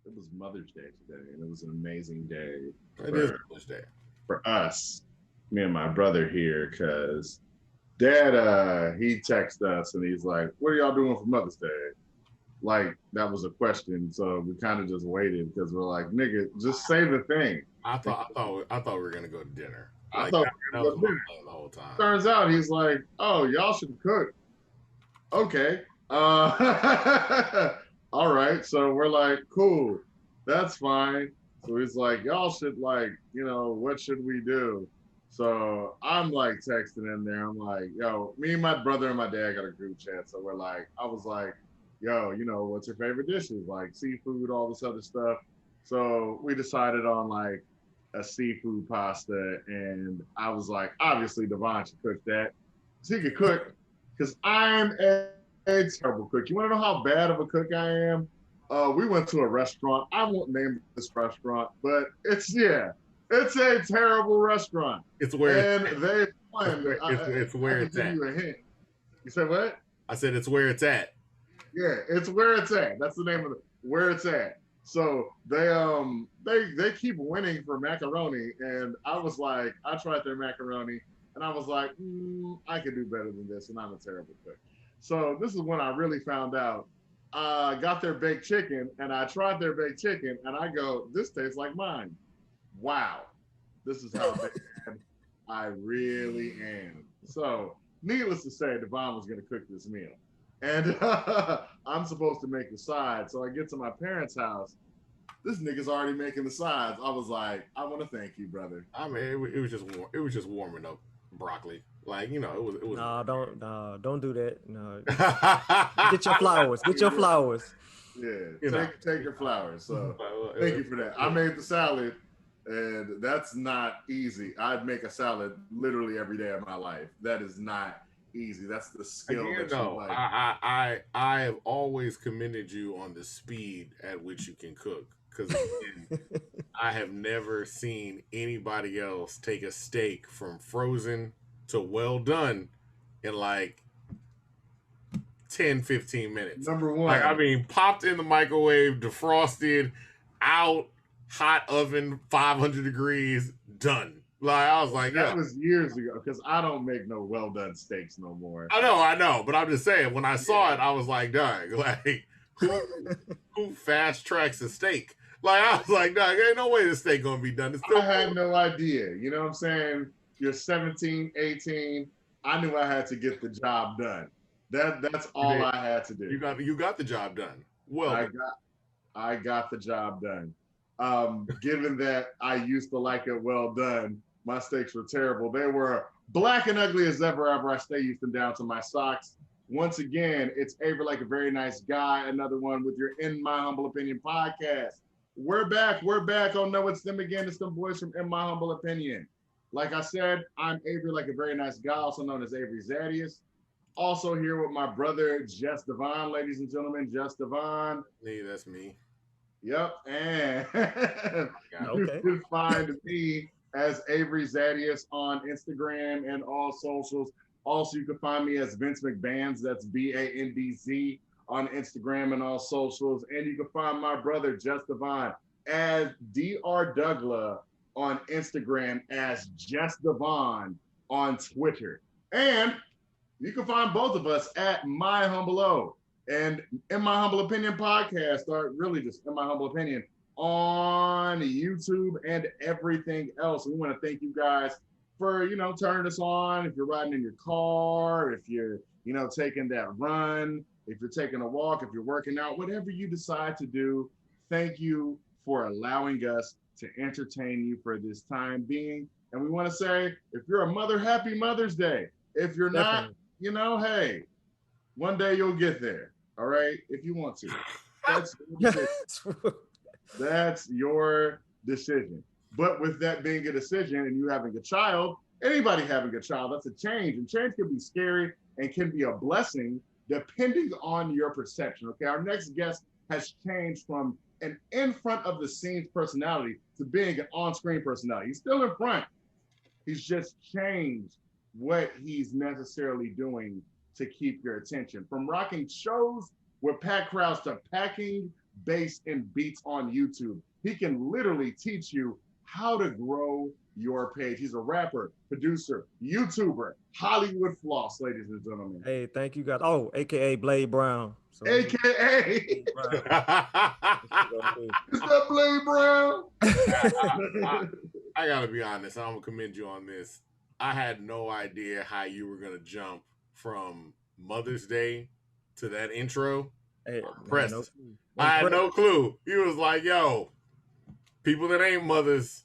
it was Mother's Day today, and it was an amazing day It is for Mother's Day. for us, me and my brother here, because Dad he texted us and he's like, "What are y'all doing for Mother's Day?" Like that was a question, so we kind of just waited because we're like, "Nigga, just say the thing." I thought we were gonna go to dinner. I Like thought that we were was gonna my go dinner. plan the whole time. Turns out he's like, "Oh, y'all should cook." Okay. All right. So we're like, cool. That's fine. So he's like, y'all should like, what should we do? So I'm like texting in there. I'm like, yo, me and my brother and my dad got a group chat. So we're like, I was like, yo, what's your favorite dishes? Like seafood, all this other stuff. So we decided on like a seafood pasta. And I was like, obviously Devon should cook that. So he could cook because I'm a terrible cook. You want to know how bad of a cook I am? We went to a restaurant. I won't name this restaurant, but it's a terrible restaurant. It's where And they it's I where can it's give at. you a hint. You said what? I said it's where it's at. Yeah, it's where it's at. That's the name of it. Where it's at. So they keep winning for macaroni, and I was like, I tried their macaroni, and I was like, I could do better than this, and I'm a terrible cook. So this is when I really found out. I got their baked chicken, and I tried their baked chicken, and I go, this tastes like mine. Wow, this is how bad I really am. So, needless to say, Devon was going to cook this meal. And I'm supposed to make the sides. So I get to my parents' house. This nigga's already making the sides. I was like, I want to thank you, brother. I mean, it was just warm. It was just warming up broccoli. Like it was. No, don't do that. No, get your Yeah, flowers. Get your flowers. Yeah, you know. take your flowers. So thank Uh, you for that. I made the salad, and that's not easy. I'd make a salad literally every day of my life. That is not easy. That's the skill Again, that you though, like. I have always commended you on the speed at which you can cook. Because again, I have never seen anybody else take a steak from frozen to well done in like 10, 15 minutes. Number Like, I one, mean, popped in the microwave, defrosted, out, hot oven, 500 degrees, done. Like, I was like, that yeah, was years ago because I don't make no well done steaks no more. I know, but I'm just saying, when I saw Yeah, it, I was like, dang, like, who who fast tracks a steak? Like, I was like, dog, ain't no way this steak gonna be done. It's I still had no idea. You know what I'm saying? You're 17, 18. I knew I had to get the job done. That's you all did. I had to do. You got the job done. Well I done. got I got the job done. Given that I used to like it well done, my steaks were terrible. They were black and ugly as ever. Ever I stay used them down to my socks. Once again, it's Avery like a very nice guy. Another one with your In My Humble Opinion podcast. We're back. We're back. Oh no, it's them again. It's them boys from In My Humble Opinion. Like I said, I'm Avery like a very nice guy, also known as Avery Zadius. Also here with my brother Jess Devon, ladies and gentlemen, Jess Devon. Nee, that's me. Yep. And Got it. you Okay. can find me as Avery Zadius on Instagram and all socials. Also, you can find me as Vince McBands. That's BANDZ on Instagram and all socials. And you can find my brother, Just Devon, as Dr. Douglas on Instagram, as Just Devon on Twitter. And you can find both of us at My Humble O and In My Humble Opinion podcast, or really just In My Humble Opinion on YouTube and everything else. We want to thank you guys for, turning us on. If you're riding in your car, if you're, taking that run, if you're taking a walk, if you're working out, whatever you decide to do, thank you for allowing us to entertain you for this time being. And we want to say, if you're a mother, happy Mother's Day. If you're not, Definitely. hey, one day you'll get there. All right, if you want to. That's your decision. That's your decision. But with that being a decision and you having a child, anybody having a child, that's a change. And change can be scary and can be a blessing depending on your perception. Okay, our next guest has changed from an in front of the scenes personality to being an on screen personality. He's still in front, he's just changed what he's necessarily doing to keep your attention. From rocking shows with packed crowds to packing bass and beats on YouTube. He can literally teach you how to grow your page. He's a rapper, producer, YouTuber, Hollywood Floss, ladies and gentlemen. Hey, thank you guys. Oh, AKA Blade Brown. So, AKA. Blade Brown. Is that Blade Brown? I gotta be honest. I'm gonna commend you on this. I had no idea how you were gonna jump from Mother's Day to that intro. Hey, I had no clue. He was like, "Yo, people that ain't mothers,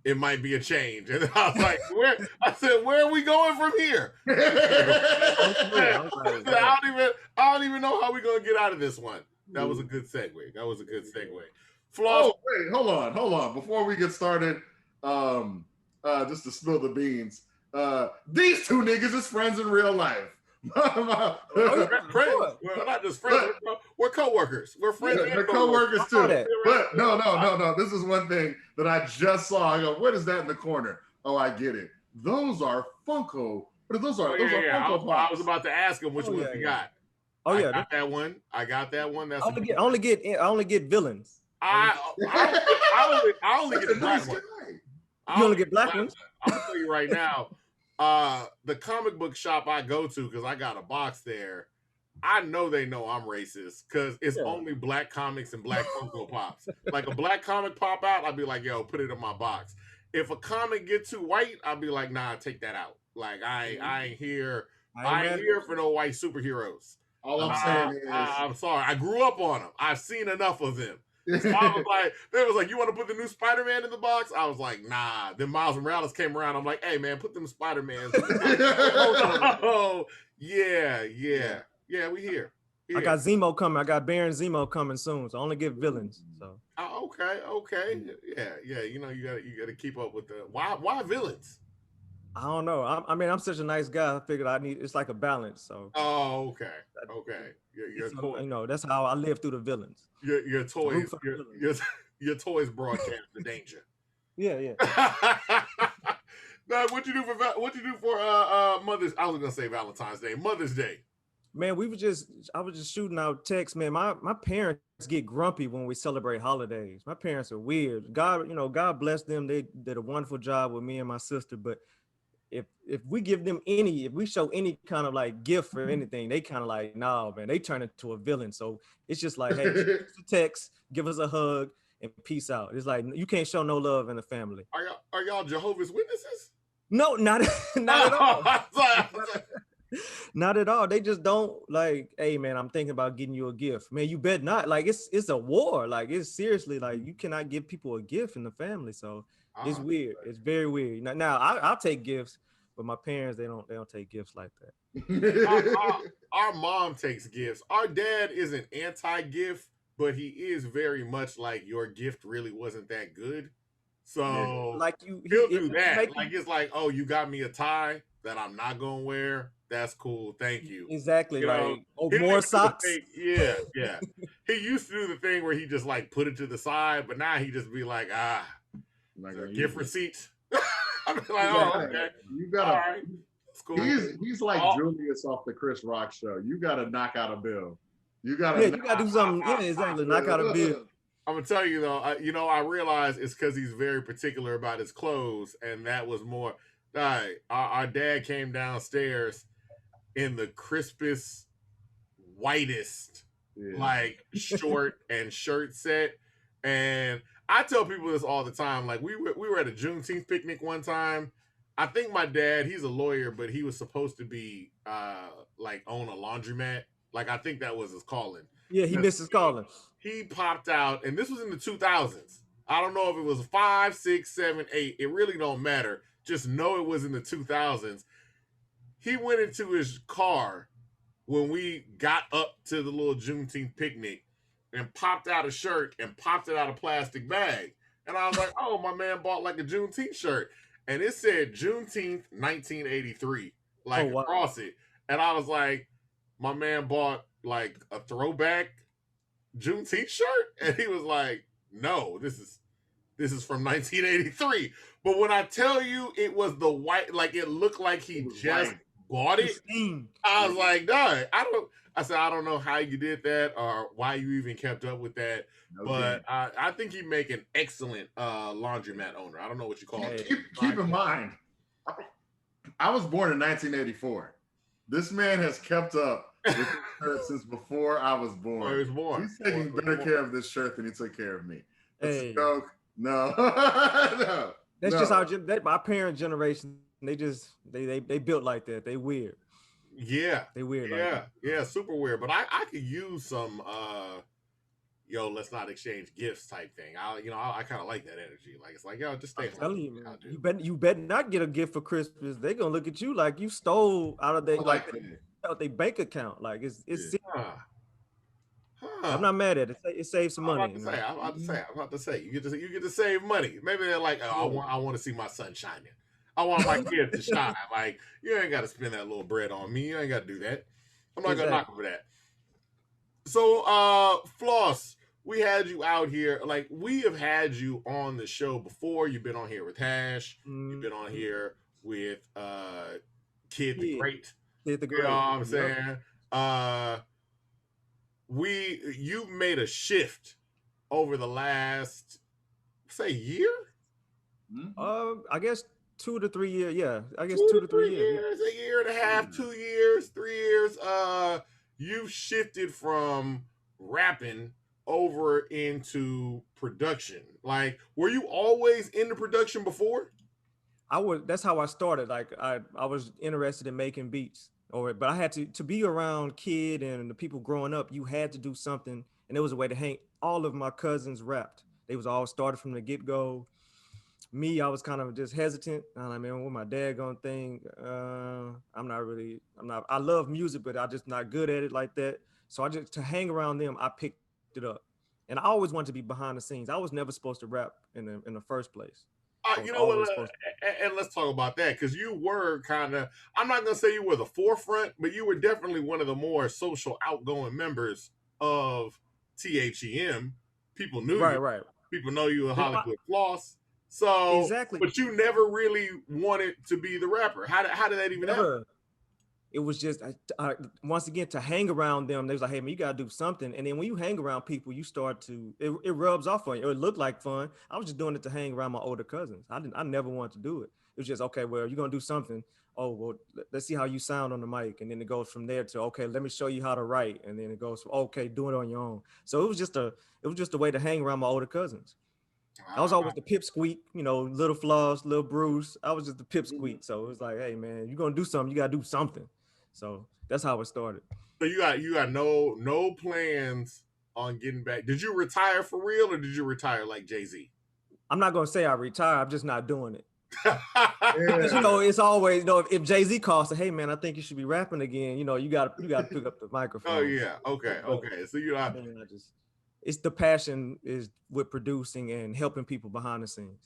it might be a change." And I was like, "Where?" I said, "Where are we going from here?" I don't even know how we're gonna get out of this one. That was a good segue. Floss. Oh, wait, hold on. Before we get started, just to spill the beans, these two niggas is friends in real life. Friends. We're not just friends. We're co-workers. We're friends. Yeah, we're co-workers too. But no. This is one thing that I just saw. I go, what is that in the corner? Oh, I get it. Those are Funko. Those are Funko Pops. I was about to ask him which ones he got. Oh yeah, I got that one. That's I only get villains. I only get the black one. You only get black ones? I'm gonna tell you right now. The comic book shop I go to, because I got a box there, I know they know I'm racist because it's only black comics and black Funko Pops. Like a black comic pop out, I'd be like, yo, put it in my box. If a comic get too white, I'd be like, nah, take that out. Like I ain't here for no white superheroes. All I'm saying is, I'm sorry. I grew up on them. I've seen enough of them. So I was like, they was like, you want to put the new Spider-Man in the box? I was like, nah. Then Miles Morales came around. I'm like, hey man, put them Spider-Mans. Oh, yeah, we here. I got Zemo coming. I got Baron Zemo coming soon. So I only get villains. So okay. Yeah. You know, you gotta keep up with the why villains? I don't know. I'm such a nice guy. I figured it's like a balance. So. Oh, okay. That's how I live through the villains. Your toys broadcast the danger. Yeah. Now, what you do for Mother's? I was gonna say Valentine's Day, Mother's Day. Man, I was just shooting out texts. Man, my parents get grumpy when we celebrate holidays. My parents are weird. God bless them. They did a wonderful job with me and my sister, but if we give them if we show any kind of like gift or anything, they kind of like, nah, man, they turn into a villain. So it's just like, hey, shoot us a text, give us a hug, and peace out. It's like, you can't show no love in the family. Are y'all Jehovah's Witnesses? No, not at all. Not at all. They just don't like, hey man, I'm thinking about getting you a gift. Man, you bet not. Like it's a war. Like it's seriously like you cannot give people a gift in the family. So it's weird. It's very weird. Now I'll take gifts, but my parents they don't take gifts like that. Our mom takes gifts. Our dad isn't anti-gift, but he is very much like your gift really wasn't that good. So like he'll do that. Like it's like, oh, you got me a tie that I'm not gonna wear. That's cool. Thank you. Exactly. More socks. Yeah. He used to do the thing where he just like put it to the side, but now he just be like, gift receipt. I'm like, okay. You gotta. All right. That's cool. He's like Julius off the Chris Rock show. You gotta knock out a bill. You gotta. Yeah, you gotta do something. Yeah, exactly. Knock out a bill. I'm gonna tell you though. I realize it's because he's very particular about his clothes, and that was more. Our dad came downstairs in the crispest, whitest, like short and shirt set. And I tell people this all the time. Like we were at a Juneteenth picnic one time. I think my dad, he's a lawyer, but he was supposed to be like own a laundromat. Like I think that was his calling. Yeah, he missed his calling. He popped out, and this was in the 2000s. I don't know if it was 5, 6, 7, 8. It really don't matter. Just know it was in the 2000s. He went into his car when we got up to the little Juneteenth picnic and popped out a shirt and popped it out a plastic bag. And I was like, oh, my man bought like a Juneteenth shirt. And it said Juneteenth 1983, like across it. And I was like, my man bought like a throwback Juneteenth shirt? And he was like, no, this is from 1983. But when I tell you it was the white, like it looked like he just bought it. I was like, no, I said, I don't know how you did that or why you even kept up with that, No but game. I think you make an excellent laundromat owner. I don't know what you call it. Hey, Keep in mind, I was born in 1984. This man has kept up with this shirt since before I was Before he born. was born. He's taking better care of this shirt than he took care of me. It's a hey, joke. No, no, that's just no. my parent generation. They built like that. They weird. Yeah, They weird like yeah, that. yeah, super weird. But I could use some yo, let's not exchange gifts type thing. I kind of like that energy. Like it's like, yo, just stay I'm home. telling you, I'll man. do. You bet not get a gift for Christmas. They gonna look at you like you stole out of I they like that. out their bank account. Like Yeah. it's. Huh. I'm Huh. not mad at it. It saves some I'm money, about to you say. know. I'm about to say. Mhm. I'm about to say. You get to save money. Maybe they're like, oh, I Yeah. want. I want to see my son shining. I want my kids to shine. Like you ain't got to spend that little bread on me. You ain't got to do that. I'm not gonna knock Exactly. him for that. So, Floss, we had you out here. Like we have had you on the show before. You've been on here with Hash. You've been on Mm-hmm. here with Kid the Kid, Great. Kid the You know what Great. I'm Yep. saying? Uh, you made a shift over the last say year, Mhm. I guess 2 to 3 years. Yeah, I guess two two to to three three years. Yeah. years, a year and a half, Yeah. 2 years, 3 years. You've shifted from rapping over into production. Like, were you always into production before? I was. That's how I started. Like I was interested in making beats, but I had to be around Kid and the people growing up. You had to do something, and there was a way to hang. All of my cousins rapped. They was all started from the get go. Me, I was kind of just hesitant. I'm like, man, what my dad gonna think? I'm not really. I'm not. I love music, but I just not good at it like that. So I just to hang around them, I picked it up, and I always wanted to be behind the scenes. I was never supposed to rap in the first place. I was You know what? always supposed to. And let's talk about that because you were kind of, I'm not going to say you were the forefront, but you were definitely one of the more social outgoing members of THEM. People knew Right, you. right. People know you in You know, Hollywood Floss. So, exactly. but you never really wanted to be the rapper. How did that even happen? Never. It was just once again to hang around them. They was like, "Hey man, you gotta do something." And then when you hang around people, you start to it rubs off on you. It looked like fun. I was just doing it to hang around my older cousins. I never wanted to do it. It was just okay. Well, you're gonna do something. Oh well, let's see how you sound on the mic, and then it goes from there to okay, let me show you how to write, and then it goes from okay, do it on your own. So it was just a way to hang around my older cousins. I was always the pipsqueak, little Floss, little Bruce. I was just the Mhm. pipsqueak. So it was like, hey man, you're gonna do something, you gotta do something. So that's how it started. So you got no plans on getting back. Did you retire for real or did you retire like Jay Z? I'm not gonna say I retire, I'm just not doing it. Because Yeah. it's always, if Jay-Z calls, say, hey man, I think you should be rapping again, you gotta pick up the Oh microphone. yeah, okay, But okay. So you're not. man, I just it's the passion is with producing and helping people behind the scenes.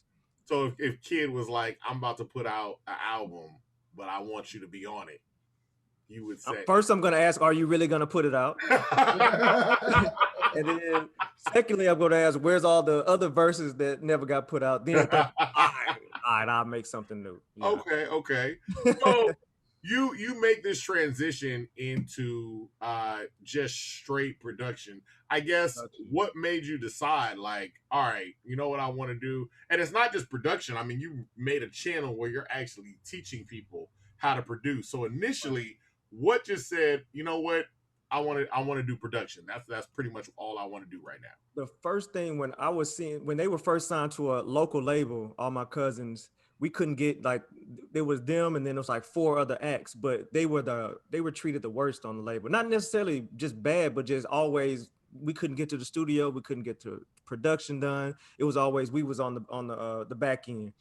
So if Kid was like, I'm about to put out an album, but I want you to be on it, you would say. First, I'm gonna ask, are you really gonna put it out? And then secondly, I'm going to ask, where's all the other verses that never got put out? Then third, all right, I'll make something new. Yeah. Okay, okay. So you make this transition into just straight production. I guess what made you decide like, all right, you know what I want to do? And it's not just production. I mean, you made a channel where you're actually teaching people how to produce. So initially, what just said, you know what? I want to do production. That's pretty much all I want to do right now. The first thing when they were first signed to a local label, all my cousins, we couldn't get like there was them and then there was like four other acts, but they were treated the worst on the label. Not necessarily just bad, but just always we couldn't get to the studio, we couldn't get to production done. It was always we was on the back end.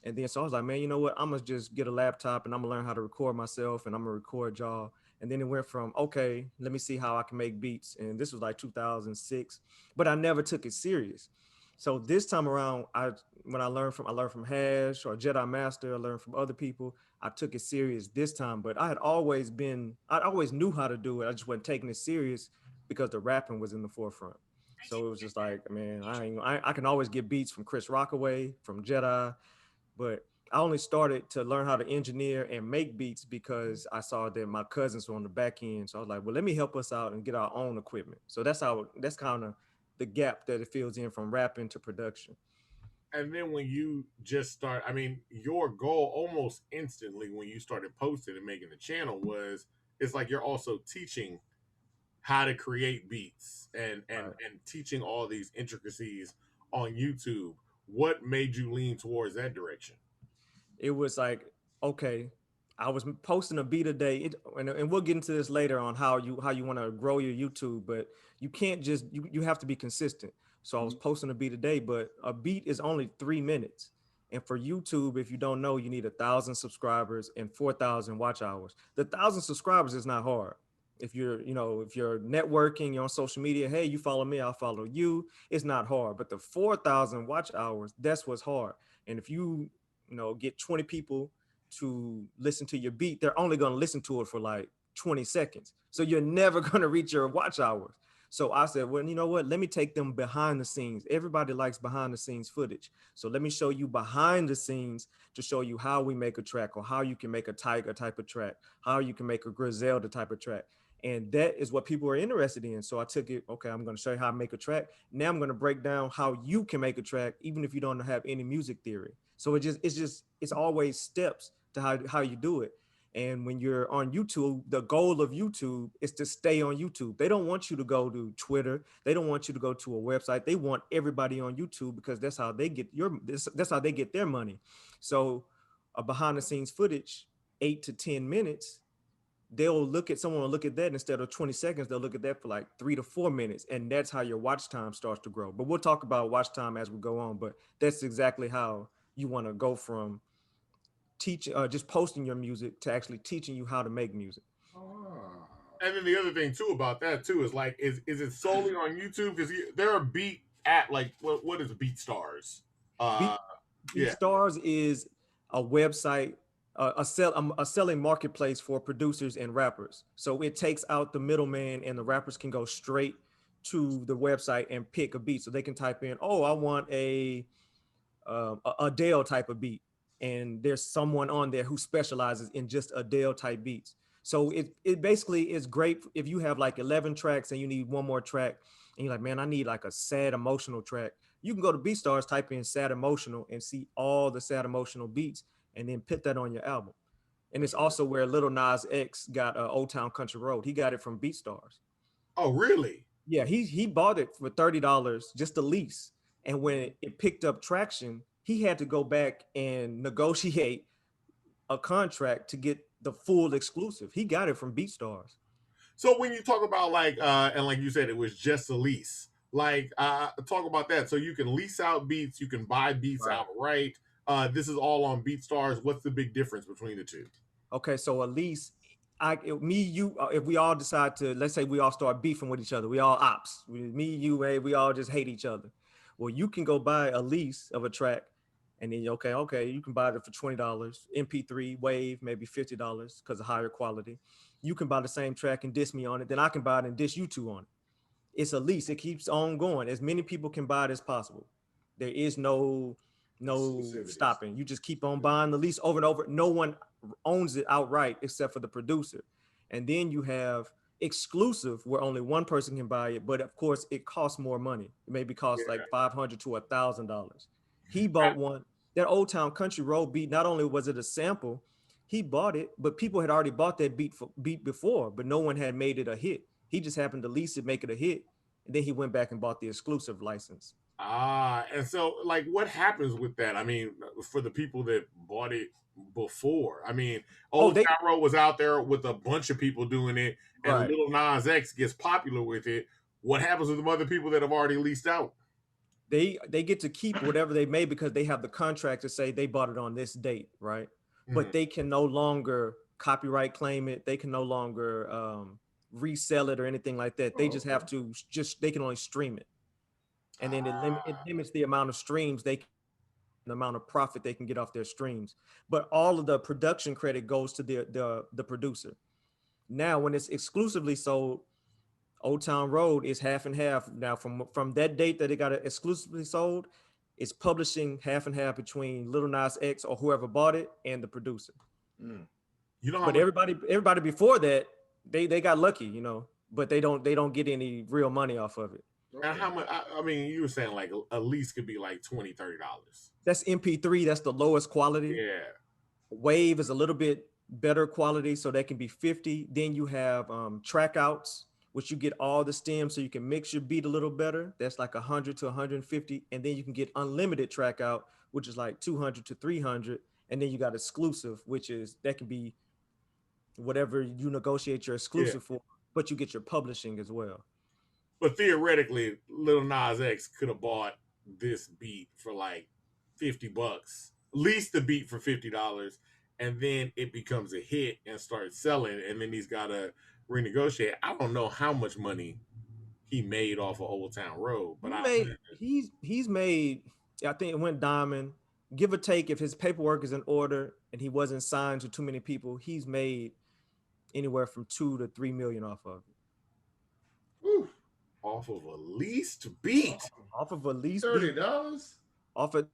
And then so I was like, man, you know what? I'm gonna just get a laptop and I'm gonna learn how to record myself and I'm gonna record y'all. And then it went from okay, let me see how I can make beats. And this was like 2006, but I never took it serious. So this time around, I learned from Hash or Jedi Master. I learned from other people. I took it serious this time, but I always knew how to do it. I just wasn't taking it serious because the rapping was in the forefront. So it was just like, man, I can always get beats from Chris Rockaway, from Jedi, but I only started to learn how to engineer and make beats because I saw that my cousins were on the back end. So I was like, well, let me help us out and get our own equipment. So that's kind of the gap that it fills in from rapping to production. And then when you just start, I mean, your goal almost instantly when you started posting and making the channel was it's like you're also teaching how to create beats Right. and teaching all these intricacies on YouTube. What made you lean towards that direction? It was like, okay, I was posting a beat a day, and we'll get into this later on how you want to grow your YouTube, but you can't just you have to be consistent. So I was posting a beat a day, but a beat is only 3 minutes. And for YouTube, if you don't know, you need 1,000 subscribers and 4,000 watch hours. The 1,000 subscribers is not hard. If you're networking, you're on social media, hey, you follow me, I'll follow you. It's not hard. But the 4,000 watch hours, that's what's hard. And if get 20 people to listen to your beat, they're only going to listen to it for like 20 seconds. So you're never going to reach your watch hours. So I said, well, you know what? Let me take them behind the scenes. Everybody likes behind the scenes footage. So let me show you behind the scenes to show you how we make a track, or how you can make a Tiger type of track, how you can make a Griselda type of track. And that is what people are interested in. So I took it, okay, I'm going to show you how I make a track. Now I'm going to break down how you can make a track, even if you don't have any music theory. So it's always steps to how you do it. And when you're on YouTube, the goal of YouTube is to stay on YouTube. They don't want you to go to Twitter. They don't want you to go to a website. They want everybody on YouTube because that's how they get their money. So a behind the scenes footage, 8 to 10 minutes, someone will look at that instead of 20 seconds, they'll look at that for like 3 to 4 minutes. And that's how your watch time starts to grow. But we'll talk about watch time as we go on. But that's exactly how you want to go from teaching, just posting your music, to actually teaching you how to make music. Ah. And then the other thing too about that too is like, is it solely on YouTube? Because there are beat at like what is Beat Stars? Uh, Beat yeah. BeatStars is a website, a selling marketplace for producers and rappers. So it takes out the middleman, and the rappers can go straight to the website and pick a beat. So they can type in, "Oh, I want a Adele type of beat," and there's someone on there who specializes in just Adele type beats. So it basically is great if you have like 11 tracks and you need one more track, and you're like, man, I need like a sad emotional track. You can go to BeatStars, type in sad emotional, and see all the sad emotional beats, and then put that on your album. And it's also where Little Nas X got Old Town Country Road. He got it from BeatStars. Oh, really? Yeah, he bought it for $30 just a lease. And when it picked up traction, he had to go back and negotiate a contract to get the full exclusive. He got it from BeatStars. So when you talk about like and like you said, it was just a lease. Like talk about that. So you can lease out beats, you can buy beats Right. outright. This is all on BeatStars. What's the big difference between the two? Okay, so a lease, me, you, if we all decide to, let's say we all start beefing with each other, we all ops, me, you, hey, we all just hate each other. Well, you can go buy a lease of a track, and then okay, you can buy it for $20, MP3, Wave, maybe $50 because of higher quality. You can buy the same track and diss me on it, then I can buy it and diss you two on it. It's a lease. It keeps on going. As many people can buy it as possible. There is no Exclusivity. stopping. You just keep on buying the lease over and over. No one owns it outright except for the producer. And then you have exclusive where only one person can buy it, but of course it costs more money. It maybe costs like $500 to $1,000. He bought one. That Old Town Country Road beat. Not only was it a sample, he bought it, but people had already bought that beat before, but no one had made it a hit. He just happened to lease it, make it a hit, and then he went back and bought the exclusive license. And so like what happens with that? I mean, for the people that bought it before, I mean, Oh, Old they Town Road was out there with a bunch of people doing it, and right. Little Nas X gets popular with it. What happens with the other people that have already leased out? They get to keep whatever they made because they have the contract to say they bought it on this date, right? But Mhm. they can no longer copyright claim it. They can no longer resell it or anything like that. They Oh, just okay. have to they can only stream it, and then it Ah, limits the amount of streams the amount of profit they can get off their streams. But all of the production credit goes to the producer. Now, when it's exclusively sold, Old Town Road is half and half. Now, from that date that it got exclusively sold, it's publishing half and half between Little Nas X or whoever bought it and the producer. Mm. You know how But everybody before that, they got lucky, you know, but they don't get any real money off of it. and how much? I mean, you were saying like a lease could be like $20, $30. That's MP3. That's the lowest quality. Yeah. Wave is a little bit better quality, so that can be 50. Then you have track outs, which you get all the stems, so you can mix your beat a little better. That's like 100 to 150, and then you can get unlimited track out, which is like 200 to 300, and then you got exclusive, which is that can be whatever you negotiate your exclusive for, but you get your publishing as well. But theoretically, Lil Nas X could have bought this beat for like $50, lease the beat for $50, and then it becomes a hit and starts selling, and then he's got to renegotiate. I don't know how much money he made off of Old Town Road, but he's made. I think it went diamond, give or take. If his paperwork is in order and he wasn't signed to too many people, he's made anywhere from 2 to 3 million off of it. Woo. Off of a leased beat. Off of a leased $30. Off of,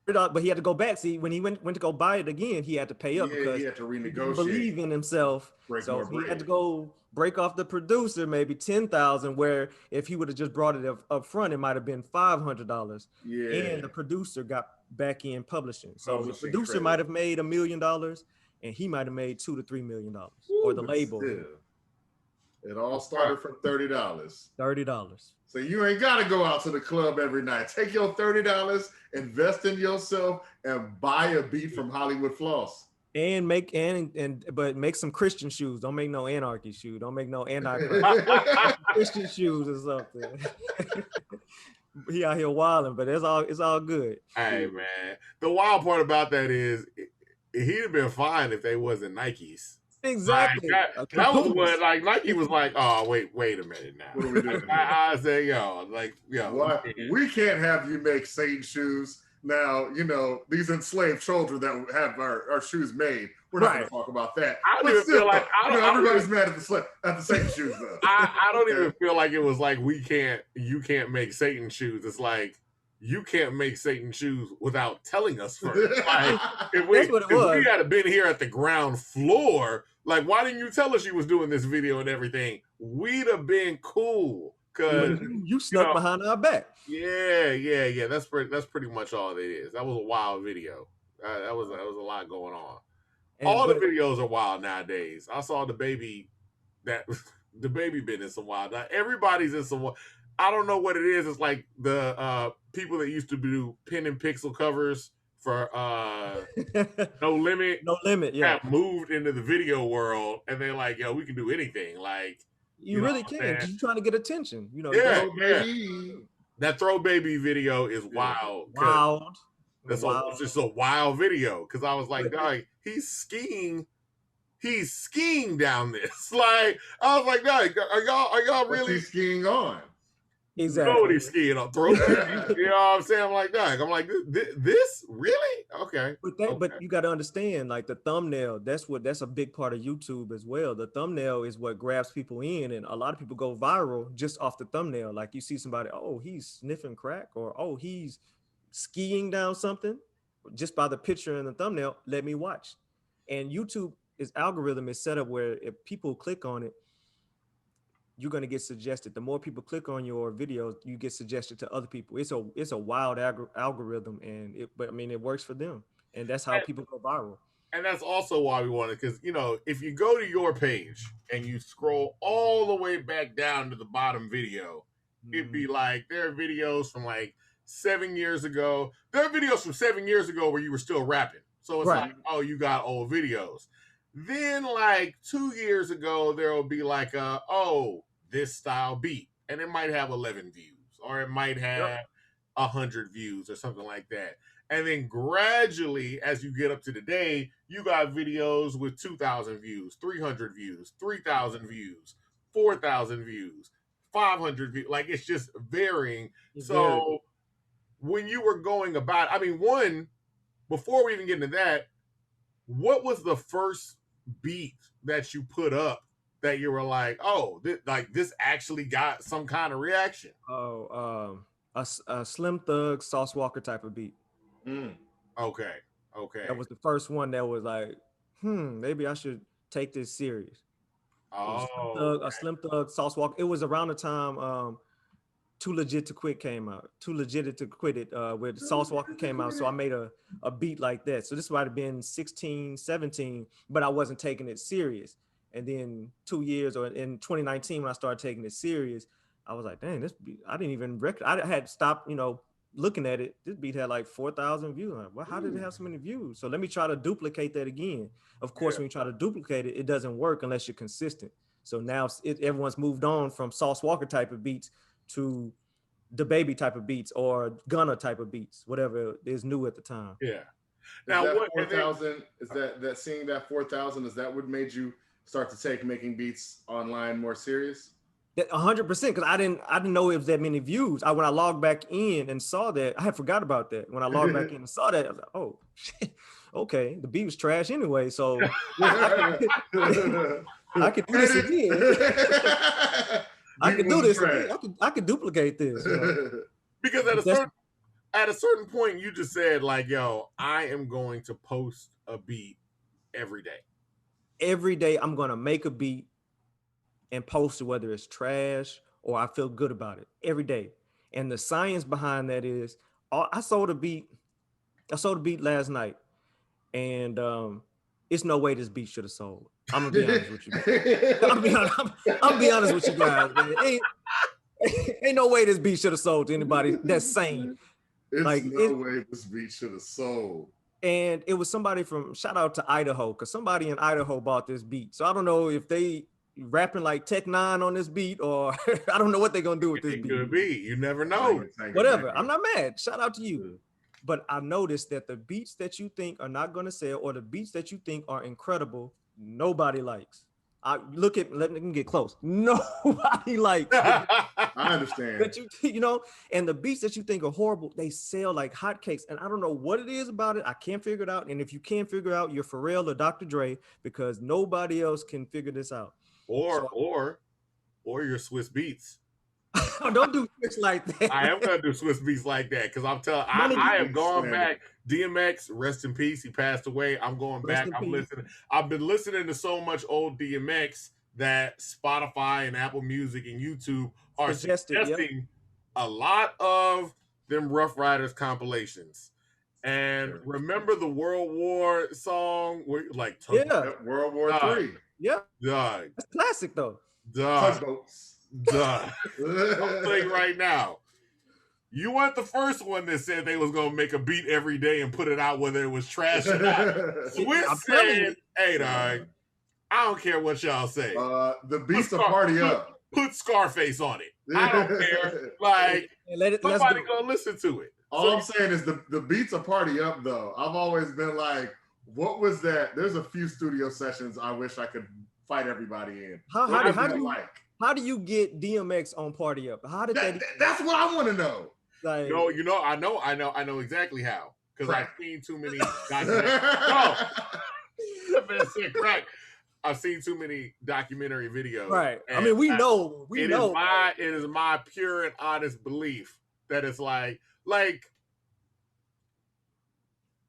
but he had to go back. See, when he went to go buy it again, he had to pay up because he had to renegotiate. He didn't believe in himself, so he had to go break off the producer maybe $10,000. Where if he would have just brought it up front, it might have been $500. Yeah, and the producer got back in publishing, so the producer might have made $1 million, and he might have made $2 to $3 million, or the label. Still, it all started from $30. $30. So you ain't got to go out to the club every night. Take your $30, invest in yourself, and buy a beat from Hollywood Floss. And make some Christian shoes. Don't make no anarchy shoe. Don't make no Christian shoes or something. He out here wilding, but it's all good. Hey man, the wild part about that is he'd have been fine if they wasn't Nikes. Exactly. Like, that was what like Nike was like. Oh wait a minute now. What are we doing? I said, what? We can't have you make Satan shoes. Now, you know, these enslaved children that have our shoes made. We're not going to talk about that. I don't even feel like everybody's mad at the Satan shoes though. I don't even feel like it was like you can't make Satan shoes. It's like you can't make Satan shoes without telling us first. Like, if we had been here at the ground floor, like why didn't you tell us you was doing this video and everything? We'd have been cool. Cause you snuck behind our back. Yeah. That's pretty much all it is. That was a wild video. That was a lot going on. The videos are wild nowadays. I saw the baby been in some wild. Now, everybody's in some. I don't know what it is. It's like the people that used to do pen and pixel covers for No Limit. No Limit, yeah. Have moved into the video world, and they're like, yo, we can do anything. Like. You really can, because you're trying to get attention. You know, that Throw Baby video is wild. It's just a wild video. Because I was like, dog, he's skiing down this. Like, I was like, dog, are y'all really skiing on? Exactly. Nobody's skiing on Throw Baby. You know what I'm saying? I'm like, dog, this really? Okay. But you got to understand, like the thumbnail, that's a big part of YouTube as well. The thumbnail is what grabs people in, and a lot of people go viral just off the thumbnail. Like you see somebody, oh, he's sniffing crack, or oh, he's skiing down something, just by the picture and the thumbnail. Let me watch. And YouTube's algorithm is set up where if people click on it, you're going to get suggested. The more people click on your videos, you get suggested to other people. It's a wild algorithm, but it works for them, and that's how people go viral. And that's also why we wanted, because if you go to your page and you scroll all the way back down to the bottom video, it'd be like there are videos from like 7 years ago. There are videos from 7 years ago where you were still rapping, so it's like, oh, you got old videos. Then, like 2 years ago, there will be like this style beat, and it might have 11 views, or it might have 100 views, or something like that. And then gradually, as you get up to today, you got videos with 2,000 views, 300 views, 3,000 views, 4,000 views, 500 views. Like it's just varying. So when you were going about, before we even get into that, what was the first beat that you put up that you were like, oh, this actually got some kind of reaction? Oh, a Slim Thug, Sauce Walker type of beat. Mm. Okay. Okay. That was the first one that was like, maybe I should take this serious. It was Oh, A Slim Thug, Sauce Walker. It was around the time Too Legit to Quit came out. Too Legit to Quit It, where Sauce Walker came out. So I made a beat like that. So this might have been 16, 17, but I wasn't taking it serious. And then 2 years or in 2019, when I started taking it serious, I was like, dang, this beat, I didn't even I had stopped, looking at it. This beat had like 4,000 views. Like, well, how did it have so many views? So let me try to duplicate that again. Of course, when you try to duplicate it, it doesn't work unless you're consistent. So now everyone's moved on from Sauce Walker type of beats to the Baby type of beats or Gunna type of beats, whatever is new at the time. yeah. Now, that 4,000 is that seeing that 4,000, is that what made you start to take making beats online more serious? 100%, because I didn't know it was that many views. When I logged back in and saw that, I had forgot about that. When I logged back in and saw that, I was like, oh shit, okay, the beat was trash anyway. So I could do this again. I could do this again. I could duplicate this. Because at a certain point, you just said like, "Yo, I am going to post a beat every day. Every day, I'm gonna make a beat and post it, whether it's trash or I feel good about it every day." And the science behind that is, I sold a beat last night, and it's no way this beat should have sold. I'm gonna be honest with you. I'm be honest with you guys, man. Ain't no way this beat should have sold to anybody that's sane. It's like, no way this beat should have sold. And it was somebody shout out to Idaho, because somebody in Idaho bought this beat. So I don't know if they rapping like Tech 9 on this beat, or I don't know what they're gonna do with this beat. Could be. You never know. Whatever. I'm not mad. Shout out to you. But I've noticed that the beats that you think are not gonna sell, or the beats that you think are incredible, nobody likes. Let me get close. Nobody likes. I understand. That and the beats that you think are horrible, they sell like hotcakes. And I don't know what it is about it. I can't figure it out. And if you can't figure out, you're Pharrell or Dr. Dre, because nobody else can figure this out. Or your Swiss Beats. Don't do Swiss like that. I am gonna do Swiss Beats like that, because I'm telling. I have gone back. DMX, rest in peace. He passed away. I'm going back. I'm listening. I've been listening to so much old DMX that Spotify and Apple Music and YouTube are suggesting a lot of them Rough Riders compilations. And remember the World War song, like World War III. Yeah, dog. That's classic though. Tugboats. I'm saying right now, you weren't the first one that said they was gonna make a beat every day and put it out whether it was trash or not. Swiss said, "Hey, dog, I don't care what y'all say. The beats a party up. Put Scarface on it. I don't care. Like, somebody gonna listen to it." All I'm saying is the beats a party up though. I've always been like, what was that? There's a few studio sessions I wish I could fight everybody in. How do you get DMX on Party Up? How did that's what I want to know. Like, I know exactly how. Because I've seen too many documentaries. I've seen too many documentary videos. Right. I mean, we know. It is my pure and honest belief that it's like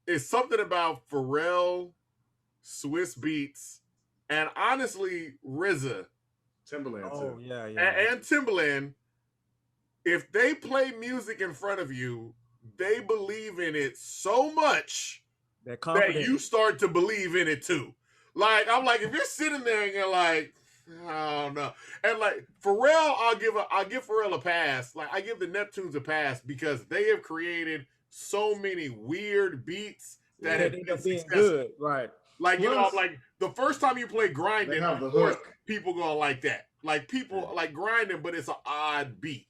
it's something about Pharrell, Swiss Beats, and honestly RZA. Timbaland too. Yeah. And Timbaland, if they play music in front of you, they believe in it so much that you start to believe in it too. Like, I'm like, if you're sitting there and you're like, I don't know. And like Pharrell, I'll give Pharrell a pass. Like, I give the Neptunes a pass because they have created so many weird beats that have been successful. Good. Right. Like, like the first time you play Grinding, of course, people gonna like that. Like, people like Grinding, but it's an odd beat.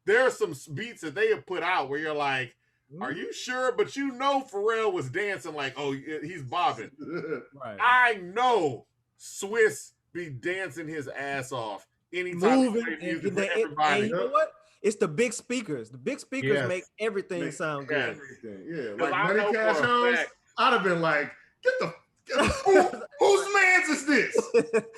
There are some beats that they have put out where you're like, are you sure? But Pharrell was dancing like, oh, he's bobbing. Right. I know Swiss be dancing his ass off anytime he plays music for everybody. And you know what? It's the big speakers. The big speakers make everything sound good. Everything. Yeah. Like Money Cash House, I'd have been like, get Whose man's is this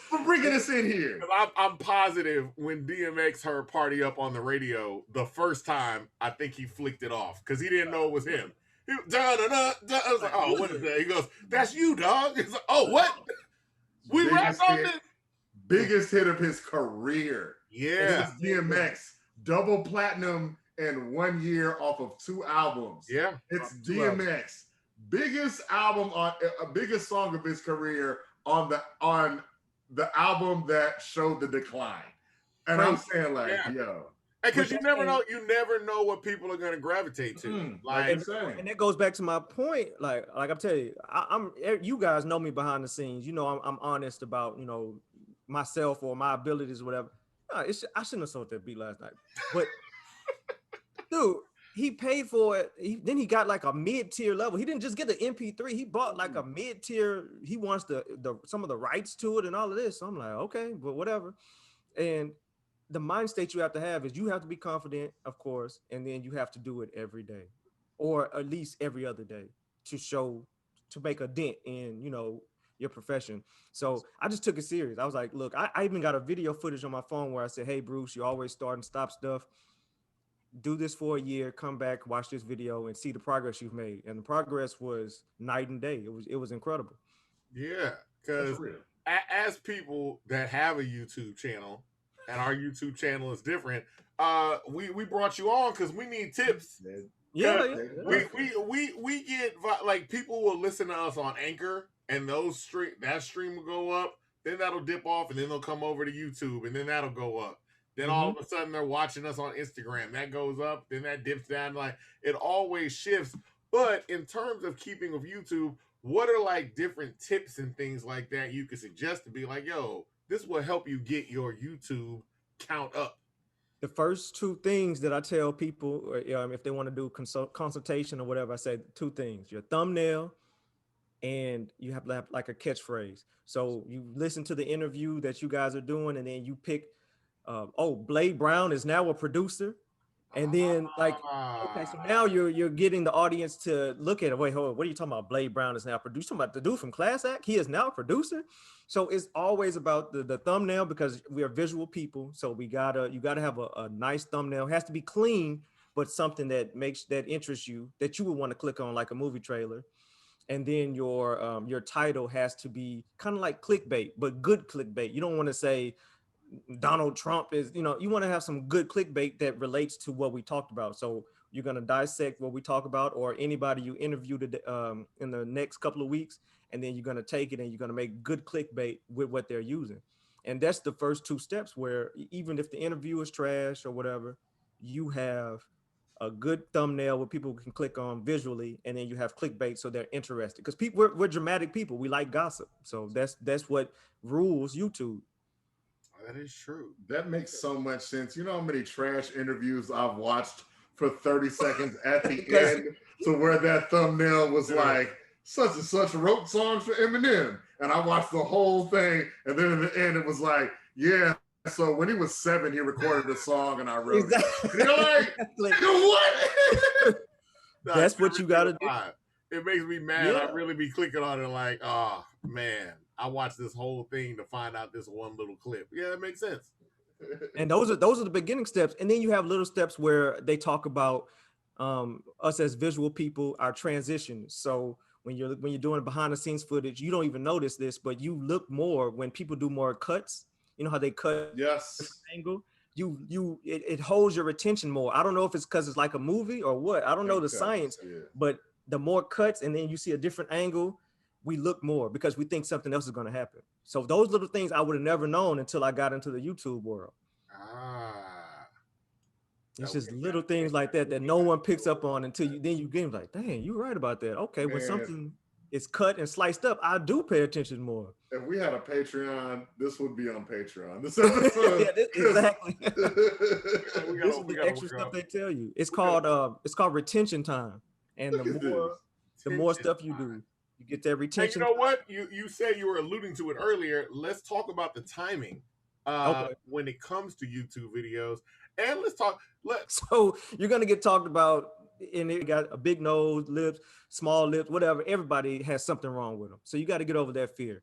for bringing us in here? I'm positive when DMX heard "Party Up" on the radio the first time, I think he flicked it off because he didn't know it was him. I was like, "Oh, what is that?" He goes, "That's you, dog." He's like, "Oh, what? We rapped on this." Biggest hit of his career. Yeah. It's DMX double platinum in 1 year off of 2 albums. Yeah. It's DMX biggest album on biggest song of his career on the album that showed the decline. And I'm saying like, yo. Because you never know what people are gonna gravitate to. And it goes back to my point. Like I'm telling you, I'm you guys know me behind the scenes. You know, I'm honest about, you know, myself or my abilities, or whatever. No, I shouldn't have sold that beat last night. But dude, he paid for it. Then he got like a mid-tier level. He didn't just get the MP3. He bought like a mid-tier. He wants the some of the rights to it and all of this. So I'm like, okay, but whatever. And the mind state you have to have is you have to be confident, of course, and then you have to do it every day, or at least every other day, to make a dent in, you know, your profession. So I just took it serious. I was like, look, I even got a video footage on my phone where I said, hey, Bruce, you always start and stop stuff. Do this for a year, come back, watch this video, and see the progress you've made. And the progress was night and day. It was incredible. Yeah, because as people that have a YouTube channel, and our YouTube channel is different, we brought you on because we need tips. Yeah. We get like people will listen to us on Anchor, and that stream will go up, then that'll dip off, and then they'll come over to YouTube, and then that'll go up. Then all of a sudden they're watching us on Instagram. That goes up, then that dips down. Like it always shifts. But in terms of keeping with YouTube, what are like different tips and things like that you could suggest to be like, yo, this will help you get your YouTube count up? The first 2 things that I tell people, if they want to do consultation or whatever, I say 2 things: your thumbnail, and you have to have like a catchphrase. So you listen to the interview that you guys are doing, and then you pick. Blade Brown is now a producer, and then like, okay, so now you're getting the audience to look at it. Wait, hold on, what are you talking about? Blade Brown is now a producer. About the dude from Class Act, he is now a producer. So it's always about the thumbnail, because we are visual people. So you gotta have a nice thumbnail. It has to be clean, but something that interests you, that you would want to click on, like a movie trailer. And then your title has to be kind of like clickbait, but good clickbait. You don't want to say Donald Trump is, you want to have some good clickbait that relates to what we talked about. So you're going to dissect what we talk about, or anybody you interviewed in the next couple of weeks, and then you're going to take it and you're going to make good clickbait with what they're using. And that's the first 2 steps, where even if the interview is trash or whatever, you have a good thumbnail where people can click on visually, and then you have clickbait so they're interested, because we're dramatic people. We like gossip. So that's what rules YouTube. That is true. That makes so much sense. You know how many trash interviews I've watched for 30 seconds at the end, to where that thumbnail was like, such and such wrote songs for Eminem. And I watched the whole thing. And then in the end, it was like, yeah, so when he was 7, he recorded a song and I wrote it. And you're like, what? That's what you got to do. It makes me mad. I really be clicking on it like, oh, man. I watched this whole thing to find out this one little clip. Yeah, that makes sense. And those are the beginning steps. And then you have little steps where they talk about us as visual people, our transitions. So when you're doing behind the scenes footage, you don't even notice this, but you look more when people do more cuts. You know how they cut angle? It holds your attention more. I don't know if it's because it's like a movie or what. I don't know the science, but the more cuts and then you see a different angle, we look more because we think something else is going to happen. So those little things I would have never known until I got into the YouTube world. It's just little things like that no one picks up on until you get like, dang, you're right about that. Okay, when something is cut and sliced up, I do pay attention more. If we had a Patreon, this would be on Patreon. This episode. Exactly. This is the extra stuff they tell you. It's called retention time. And the more stuff you do, you get that retention. And you know what? You said you were alluding to it earlier. Let's talk about the timing when it comes to YouTube videos. And let's talk. So you're going to get talked about and it got a big nose, lips, small lips, whatever. Everybody has something wrong with them. So you got to get over that fear.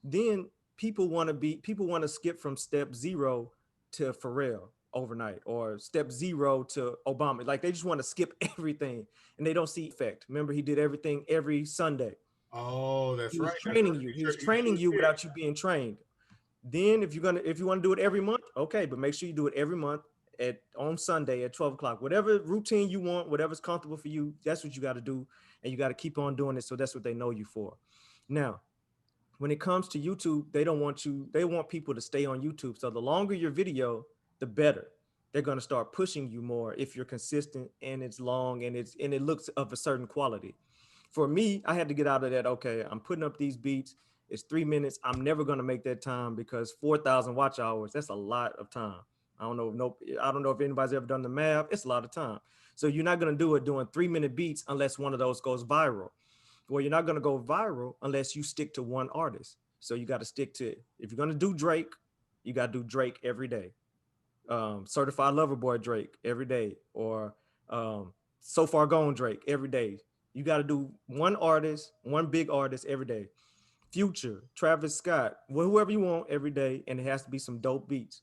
Then people want to skip from step 0 to Pharrell overnight, or step 0 to Obama. Like, they just want to skip everything, and they don't see effect. Remember, he did everything every Sunday. Oh, that's He was right. That's right. training you. He was He sure training you did. without you being trained. Then if you want to do it every month, okay, but make sure you do it every month on Sunday at 12 o'clock. Whatever routine you want, whatever's comfortable for you, that's what you got to do. And you got to keep on doing it. So that's what they know you for. Now, when it comes to YouTube, they want people to stay on YouTube. So the longer your video, the better. They're going to start pushing you more if you're consistent and it's long and it looks of a certain quality. For me, I had to get out of that. Okay, I'm putting up these beats. It's 3 minutes. I'm never going to make that time, because 4,000 watch hours, that's a lot of time. I don't know if anybody's ever done the math. It's a lot of time. So you're not going to do it doing 3-minute beats unless one of those goes viral. Well, you're not going to go viral unless you stick to one artist. So you got to stick to, if you're going to do Drake, you got to do Drake every day. Certified Lover Boy Drake every day, or So Far Gone Drake every day. You got to do one artist, one big artist every day. Future, Travis Scott, whoever you want every day, and it has to be some dope beats.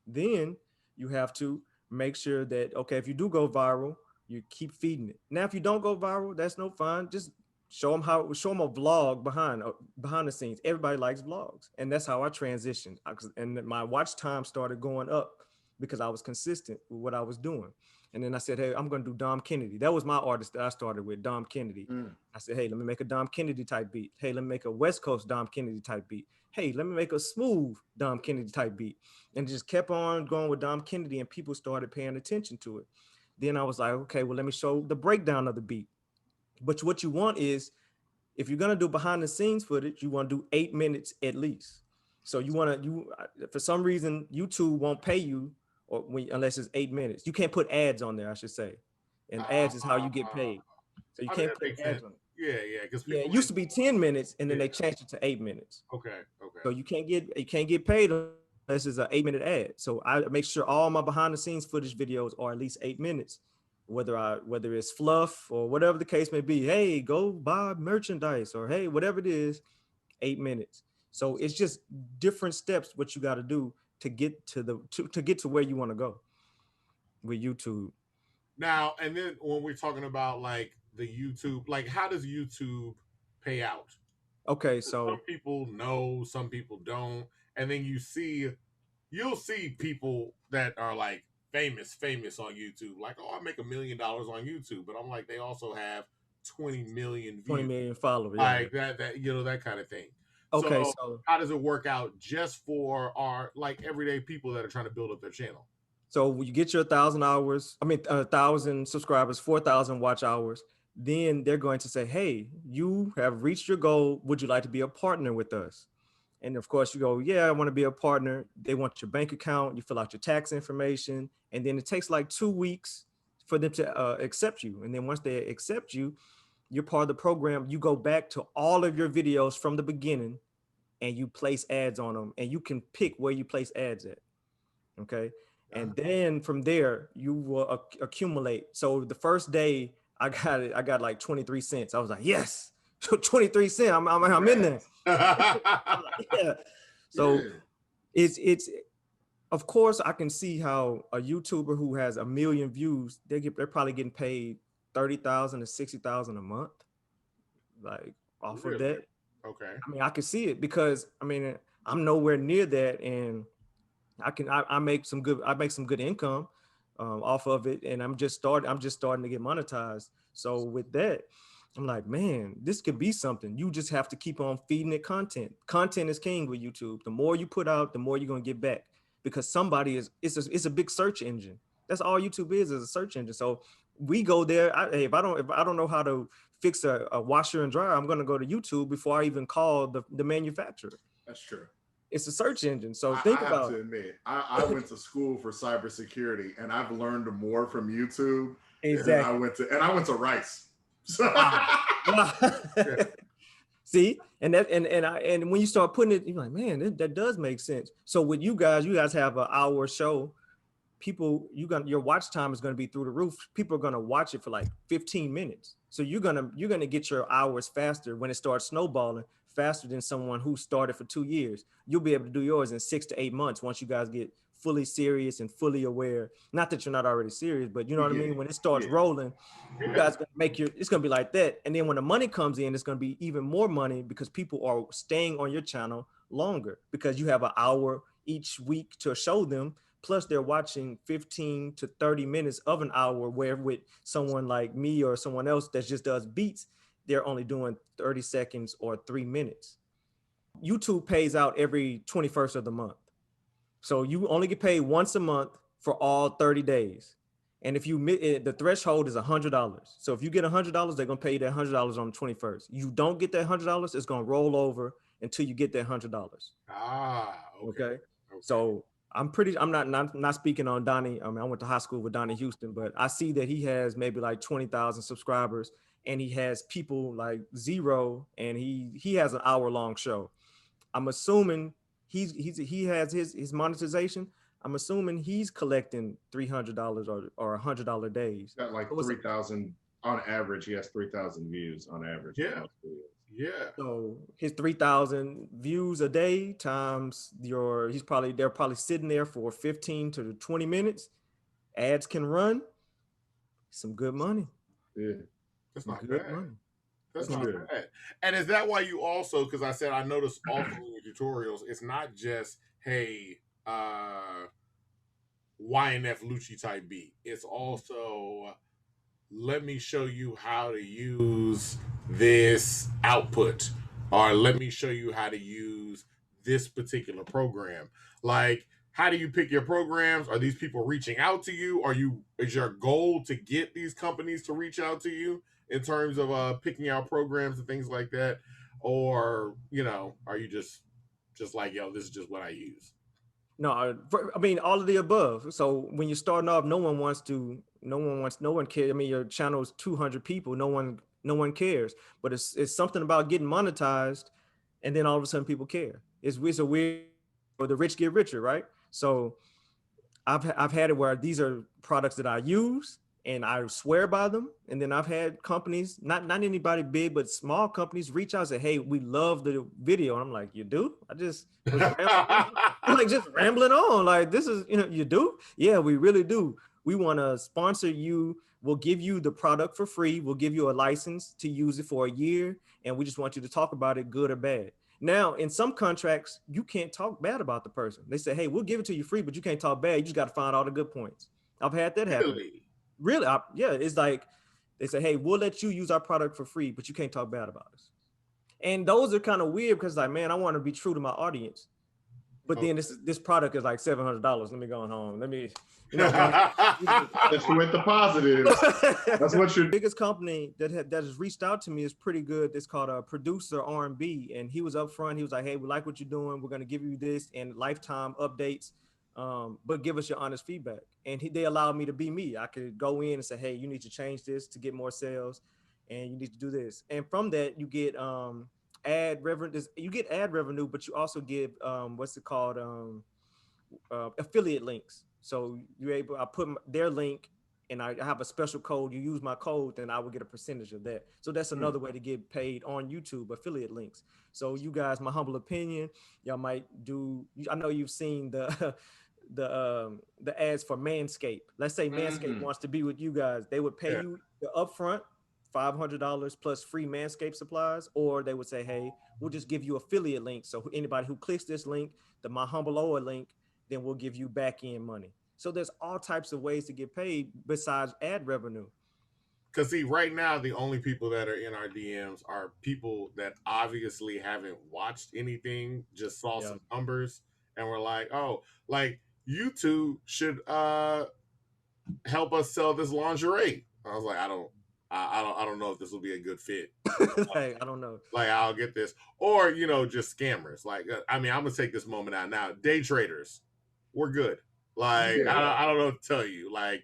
Then you have to make sure that, okay, if you do go viral, you keep feeding it. Now, if you don't go viral, that's no fun. Just show them a vlog behind the scenes. Everybody likes vlogs, and that's how I transitioned. And my watch time started going up because I was consistent with what I was doing. And then I said, hey, I'm going to do Dom Kennedy. That was my artist that I started with, Dom Kennedy. I said, hey, let me make a Dom Kennedy type beat. Hey, let me make a West Coast Dom Kennedy type beat. Hey, let me make a smooth Dom Kennedy type beat. And just kept on going with Dom Kennedy, and people started paying attention to it. Then I was like, okay, well, let me show the breakdown of the beat. But what you want is, if you're going to do behind the scenes footage, you want to do 8 minutes at least. So for some reason, YouTube won't pay you unless it's 8 minutes. You can't put ads on there, I should say. And ads is how you get paid. So you can't put ads on it. Yeah. Because it used to be 10 minutes, and then they changed it to 8 minutes. Okay. So you can't get paid unless it's an 8-minute ad. So I make sure all my behind the scenes footage videos are at least 8 minutes. Whether it's fluff or whatever the case may be. Hey, go buy merchandise, or hey, whatever it is, 8 minutes. So it's just different steps what you got to do to get to get to where you want to go with YouTube. Now, and then when we're talking about like the YouTube, like how does YouTube pay out? Okay, so some people know, some people don't, and then you'll see people that are like famous on YouTube, like, oh, I make $1 million on YouTube, but I'm like, they also have 20 million views, 20 million followers, like that that kind of thing. Okay, so how does it work out just for our like everyday people that are trying to build up their channel? So you get your 1,000 hours, 1,000 subscribers, 4,000 watch hours. Then they're going to say, hey, you have reached your goal. Would you like to be a partner with us? And of course you go, yeah, I want to be a partner. They want your bank account. You fill out your tax information. And then it takes like 2 weeks for them to accept you. And then once they accept you, you're part of the program. You go back to all of your videos from the beginning and you place ads on them, and you can pick where you place ads at. Okay. And then from there, you will accumulate. So the first day I got like 23 cents. I was like, yes, 23 cents. I'm in there. Yeah. So it's of course I can see how a YouTuber who has 1 million views, they're probably getting paid 30,000 to 60,000 a month, like off of that. Okay. I mean, I can see it because I'm nowhere near that, and I make some good income off of it, and I'm just starting to get monetized. So with that, I'm like, man, this could be something. You just have to keep on feeding it content. Content is king with YouTube. The more you put out, the more you're gonna get back, because it's a big search engine. That's all YouTube is a search engine. So we go there. If I don't know how to fix a washer and dryer, I'm gonna go to YouTube before I even call the manufacturer. That's true. It's a search engine. So I have to admit, I went to school for cybersecurity, and I've learned more from YouTube. Exactly. And I went to Rice. So. See, and when you start putting it, you're like, man, that does make sense. So with you guys have an hour show. people, your watch time is going to be through the roof. People are going to watch it for like 15 minutes. So you're gonna get your hours faster when it starts snowballing, faster than someone who started for 2 years. You'll be able to do yours in 6 to 8 months once you guys get fully serious and fully aware. Not that you're not already serious, but you know what I mean? When it starts rolling, you guys gonna it's gonna be like that. And then when the money comes in, it's gonna be even more money because people are staying on your channel longer because you have an hour each week to show them. Plus they're watching 15 to 30 minutes of an hour, where with someone like me or someone else that just does beats, they're only doing 30 seconds or 3 minutes. YouTube pays out every 21st of the month. So you only get paid once a month for all 30 days. And if the threshold is $100. So if you get $100, they're gonna pay you that $100 on the 21st. You don't get that $100, it's gonna roll over until you get that $100. Okay. So I'm not speaking on Donnie. I mean, I went to high school with Donnie Houston, but I see that he has maybe like 20,000 subscribers, and he has people like zero, and he has an hour-long show. I'm assuming he has his monetization. I'm assuming he's collecting $300 or $100 days. Got like 3,000 on average. He has 3,000 views on average. Yeah. So his 3,000 views a day times they're probably sitting there for 15 to 20 minutes. Ads can run. Some good money. Yeah. That's not bad. That's not bad. And is that why you also, because I said I noticed also in your tutorials, it's not just, hey, YNF Lucci type beat. It's also, let me show you how to use this output, or let me show you how to use this particular program. Like, how do you pick your programs? Are these people reaching out to you? Is your goal to get these companies to reach out to you in terms of picking out programs and things like that? Or, are you just like, yo, this is just what I use? No, I mean, all of the above. So when you're starting off, no one cares. I mean, your channel is 200 people. No one cares, but it's something about getting monetized. And then all of a sudden people care. It's a weird, or the rich get richer, right? So I've had it where these are products that I use and I swear by them. And then I've had companies, not anybody big, but small companies reach out and say, hey, we love the video. And I'm like, you do? I just was just rambling on. Like, this is, you do? Yeah, we really do. We want to sponsor you. We'll give you the product for free. We'll give you a license to use it for a year. And we just want you to talk about it, good or bad. Now, in some contracts, you can't talk bad about the person. They say, hey, we'll give it to you free, but you can't talk bad. You just got to find all the good points. I've had that happen. Really? Yeah, it's like they say, hey, we'll let you use our product for free, but you can't talk bad about us. And those are kind of weird because, like, man, I want to be true to my audience. But then this product is like $700. Let me go home. Let me, Let's go with the positive. That's what your biggest company that has reached out to me is pretty good. It's called a Producer R&B, and he was up front. He was like, hey, we like what you're doing. We're going to give you this and lifetime updates, but give us your honest feedback. And they allowed me to be me. I could go in and say, hey, you need to change this to get more sales, and you need to do this. And from that, you get ad revenue. You get ad revenue, but you also give what's it called, affiliate links. So I put their link and I have a special code. You use my code, then I will get a percentage of that. So that's another way to get paid on YouTube, affiliate links. So you guys, my humble opinion, y'all might do. I know you've seen the ads for Manscaped. Let's say Manscaped wants to be with you guys. They would pay you the upfront $500 plus free Manscaped supplies, or they would say, hey, we'll just give you affiliate links. So anybody who clicks this link, my humble lower link, then we'll give you back end money. So there's all types of ways to get paid besides ad revenue. Because see, right now, the only people that are in our DMs are people that obviously haven't watched anything, just saw some numbers, and were like, oh, like YouTube should help us sell this lingerie. I was like, I don't know if this will be a good fit. Hey, I don't know. Like, I'll get this. Or, just scammers. Like, I'm going to take this moment out now. Day traders, we're good. Like, I don't know what to tell you. Like,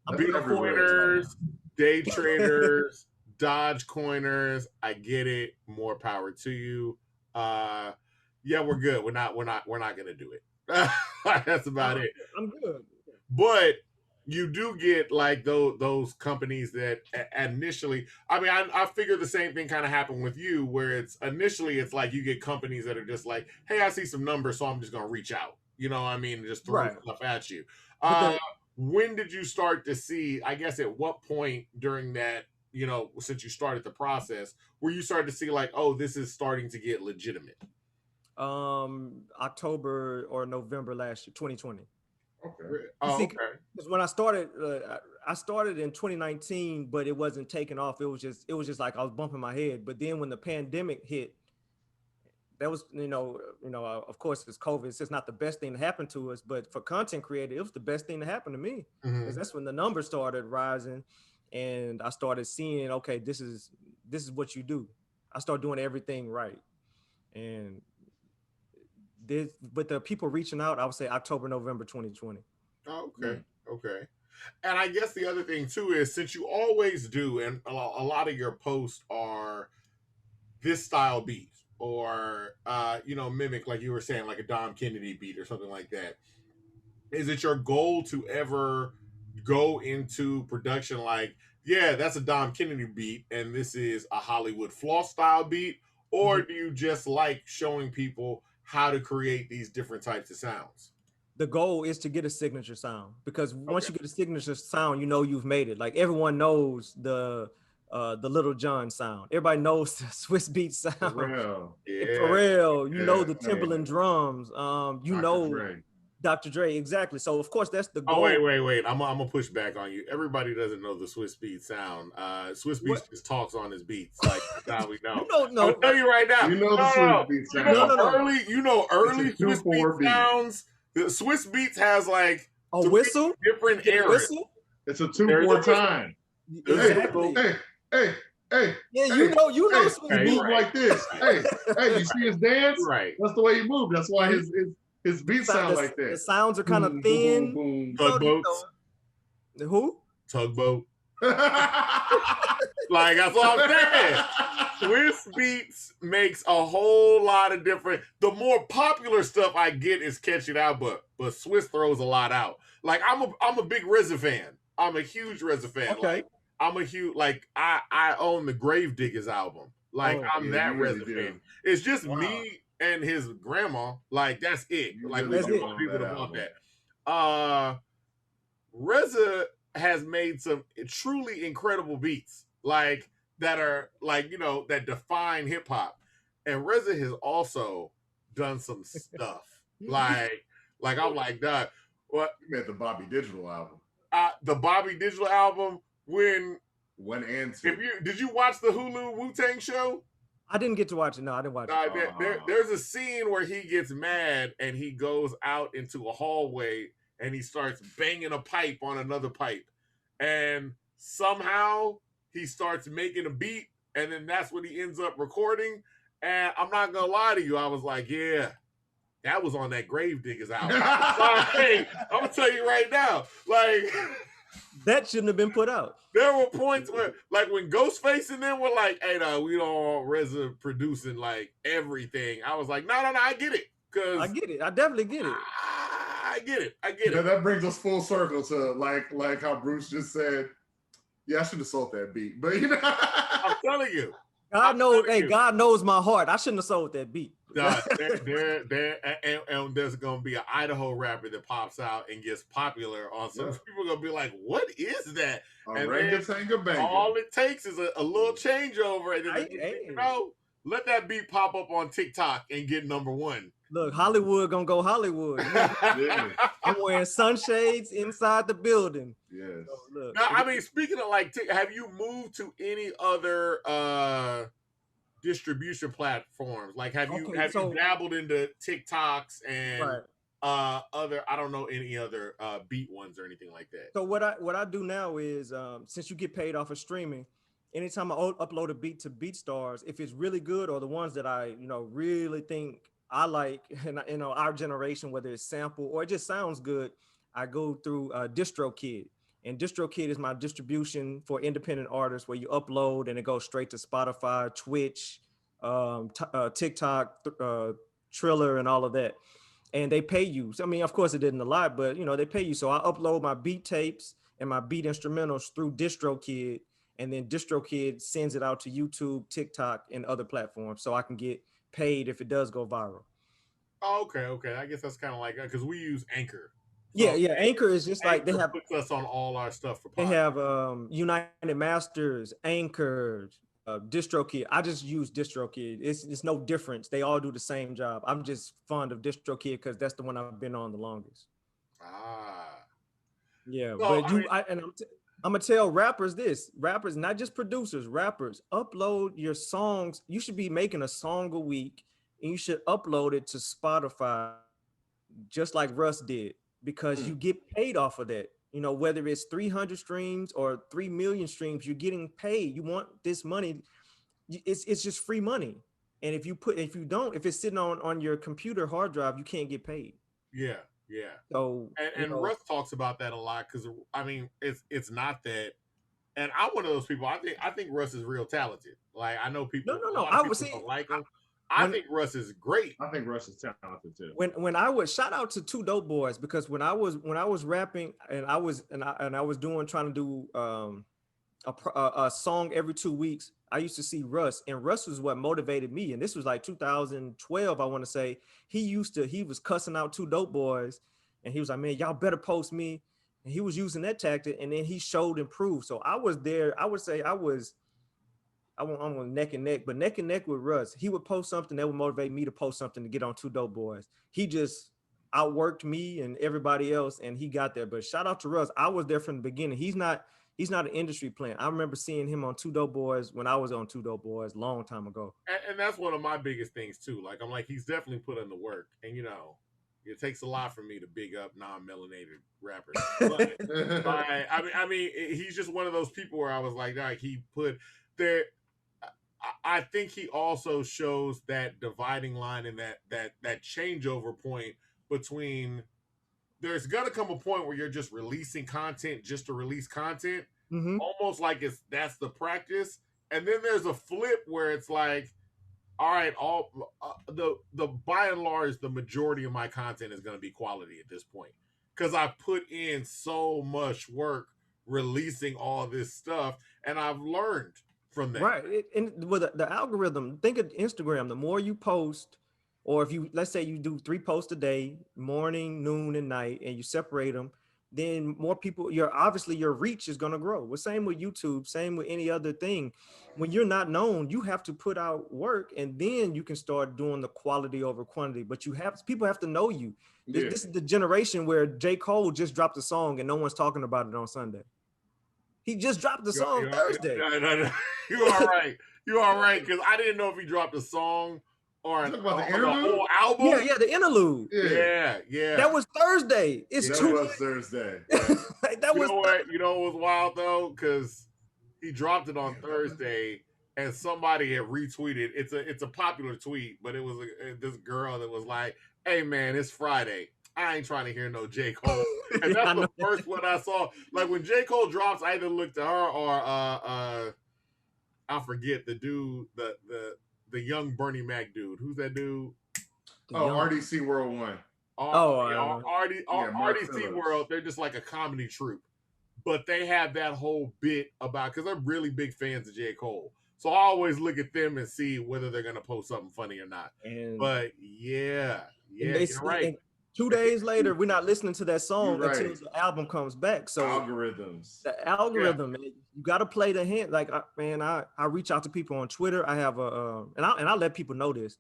Bitcoiners, day traders, Dodge coiners, I get it. More power to you. Yeah, we're good. We're not going to do it. That's about it. I'm good. but you do get like those companies that initially, I mean, I figure the same thing kind of happened with you, where it's initially it's like you get companies that are just like, hey, I see some numbers, so I'm just gonna reach out, you know what I mean, and just throw Right. stuff at you. But uh when did you start to see, I guess at what point during that, you know, since you started the process, where you started to see like, oh, this is starting to get legitimate? October or November last year, 2020. Okay. You Oh, see, okay. because when I started in 2019, but it wasn't taking off. It was just like I was bumping my head. But then when the pandemic hit, that was, of course, it's COVID. It's just not the best thing to happen to us. But for content creator, it was the best thing to happen to me, because Mm-hmm. that's when the numbers started rising, and I started seeing, okay, this is what you do. I started doing everything right, and but the people reaching out, I would say October, November 2020. Oh, okay. Mm. Okay. And I guess the other thing too is, since you always do, and a lot of your posts are this style beat, or you know, mimic, like you were saying, like a Dom Kennedy beat or something like that. Is it your goal to ever go into production like, yeah, that's a Dom Kennedy beat and this is a Hollywood Floss style beat? Or Mhm. do you just like showing people how to create these different types of sounds? The goal is to get a signature sound, because once Okay. you get a signature sound, you've made it. Like everyone knows the Little John sound. Everybody knows the Swiss Beat For sound. real. Yeah. Pharrell, Yeah. the Hey, Timberland drums. Dr. Dre. Dr. Dre, exactly. So of course that's the Oh, goal. wait. I'm gonna push back on you. Everybody doesn't know the Swiss Beat sound. Swiss What? Beats just talks on his beats. Like, that's how we You know. don't I'm gonna know. tell you right now. You know the No, Swiss no. beat You No, sound. know no, no. It's a early Swiss Beat 2/4 beat. sounds. The Swiss Beats has like A three whistle? You different get a eras. whistle? It's a There's a 2/4 whistle. time. There's a Hey, whistle. Exactly. hey, hey, hey, Yeah, hey, you know hey. Swiss He Okay, you're Beat. moved right. like this. Hey, hey, you see his dance? Right. That's the way he moved. That's why his beats sound like The that. sounds are kind of Boom, boom, boom, thin. boom. Tugboats. Who? Tugboat. Like, that's what I'm saying. Swiss Beats makes a whole lot of different. The more popular stuff I get is Catch It Out, but Swiss throws a lot out. Like, I'm a big RZA fan. I'm a huge RZA fan. Okay. Like, I'm a huge, like, I own the Gravediggers album. Like, Oh, I'm Yeah, that you really RZA do. fan. It's just wow. me and his grandma. Like, that's it. You Like, really we That's don't do it. know own anything that about album. that. RZA has made some truly incredible beats, like that are like, you know, that define hip hop. And RZA has also done some stuff like I'm like, that. What? You meant the Bobby Digital album. The Bobby Digital album? When, 1 and 2. if you did you watch the Hulu Wu-Tang show? I didn't get to watch it. No, I didn't watch it. There's a scene where he gets mad and he goes out into a hallway and he starts banging a pipe on another pipe. And somehow he starts making a beat, and then that's what he ends up recording. And I'm not gonna lie to you, I was like, yeah, that was on that Gravediggers album. Like, I'm gonna tell you right now, like, That shouldn't have been put out. there were points where, like, when Ghostface and them were like, hey, no, we don't want RZA producing like everything. I was like, no, I get it. I Because get it. I definitely get it. I get it. Yeah, that brings us full circle to like how Bruce just said, yeah, I should have sold that beat. But you know, I'm telling you. God knows, hey, God knows my heart. I shouldn't have sold that beat. And there's gonna be an Idaho rapper that pops out and gets popular on some. Yeah. People are gonna be like, "What is that?" a And Ranga Banger. all it takes is a little changeover, and then Hey. you know, let that beat pop up on TikTok and get number one. Look, Hollywood gonna go Hollywood. Yeah. I'm wearing sunshades inside the building. Yes. So, look, Now, I mean, speaking of like, have you moved to any other distribution platforms? Like, have you dabbled into TikToks and right. other, I don't know, any other beat ones or anything like that? So what I do now is, since you get paid off of streaming, anytime I upload a beat to BeatStars, if it's really good, or the ones that I really think I like, and our generation, whether it's sample or it just sounds good, I go through DistroKid. And DistroKid is my distribution for independent artists, where you upload and it goes straight to Spotify, Twitch, TikTok, Triller, and all of that. and they pay you. So, I mean, of course, it didn't a lot, but you know, they pay you. So I upload my beat tapes and my beat instrumentals through DistroKid, and then DistroKid sends it out to YouTube, TikTok, and other platforms, so I can get paid if it does go viral. Oh, okay, okay. I guess that's kind of like because we use Anchor, Yeah, so yeah. Anchor is just like Anchor puts us on all our stuff for they podcast. have United Masters, Anchor, DistroKid. I just use DistroKid. It's no difference. They all do the same job. I'm just fond of DistroKid because that's the one I've been on the longest. Ah, Yeah, so but I mean, I'm gonna tell rappers this: rappers, not just producers, rappers, upload your songs. You should be making a song a week, and you should upload it to Spotify, just like Russ did, because you Mm. get paid off of that. You know, whether it's 300 streams or 3 million streams, you're getting paid. You want this money. It's just free money. And if you don't, if it's sitting on your computer hard drive, you can't get paid. yeah, yeah. So, you And know, Russ talks about that a lot because I mean, it's not that. And I'm one of those people. I think Russ is real talented. Like I know no, people, no, a no. lot of I would people say don't like I, him. I when think Russ is great. I think Russ is talented too. when I was shout out to Two Dope Boys, because when I was rapping and I was doing trying to do a song every 2 weeks, I used to see Russ, and Russ was what motivated me. And this was like 2012, I want to say. He was cussing out Two Dope Boys, and he was like, "Man, y'all better post me." And he was using that tactic, and then he showed and proved. So I was there. I would say I won't, I'm on neck and neck, but neck and neck with Russ. He would post something that would motivate me to post something to get on Two Dope Boys. He just outworked me and everybody else, and he got there. But shout out to Russ. I was there from the beginning. He's not an industry plant. I remember seeing him on Two Dope Boys when I was on Two Dope Boys long time ago. And that's one of my biggest things too. Like I'm like he's definitely put in the work, and it takes a lot for me to big up non-melanated rappers. But I mean, he's just one of those people where I was like he put there. I think he also shows that dividing line and that changeover point between there's gonna come a point where you're just releasing content just to release content, Mm-hmm. almost like that's the practice, and then there's a flip where it's like, all right, all the by and large, the majority of my content is gonna be quality at this point because I put in so much work releasing all this stuff, and I've learned from that. Right. And with the algorithm, think of Instagram. The more you post, or if you, let's say you do 3 posts a day, morning, noon, and night, and you separate them, then more people, obviously your reach is going to grow. Well, same with YouTube, same with any other thing. When you're not known, you have to put out work, and then you can start doing the quality over quantity. But people have to know you. This, Yeah. this is the generation where J. Cole just dropped a song and no one's talking about it on Sunday. He just dropped the song Thursday. No. You all right? You all right? Because I didn't know if he dropped a song or You talking about the the interlude? whole album. Yeah, the interlude. Yeah. That was Thursday. It's That two. was Thursday. Like, that You was know what? You know what was wild though? Because he dropped it on Thursday, and somebody had retweeted. It's a popular tweet, but it was this girl that was like, "Hey man, it's Friday. I ain't trying to hear no J. Cole." And Yeah, I that's the know. first one I saw. Like when J. Cole drops, I either look to her or I forget the dude, the young Bernie Mac dude. Who's that dude? Oh, RDC World One. Mark RDC Phillips. World, they're just like a comedy troupe. But they have that whole bit about, because they're really big fans of J. Cole. So I always look at them and see whether they're going to post something funny or not. And, But yeah, and they you're right. and 2 days later, we're not listening to that song You're until right. the album comes back. So Algorithms. the algorithm, man, you got to play the hand. Like, I reach out to people on Twitter. I have and I let people know this.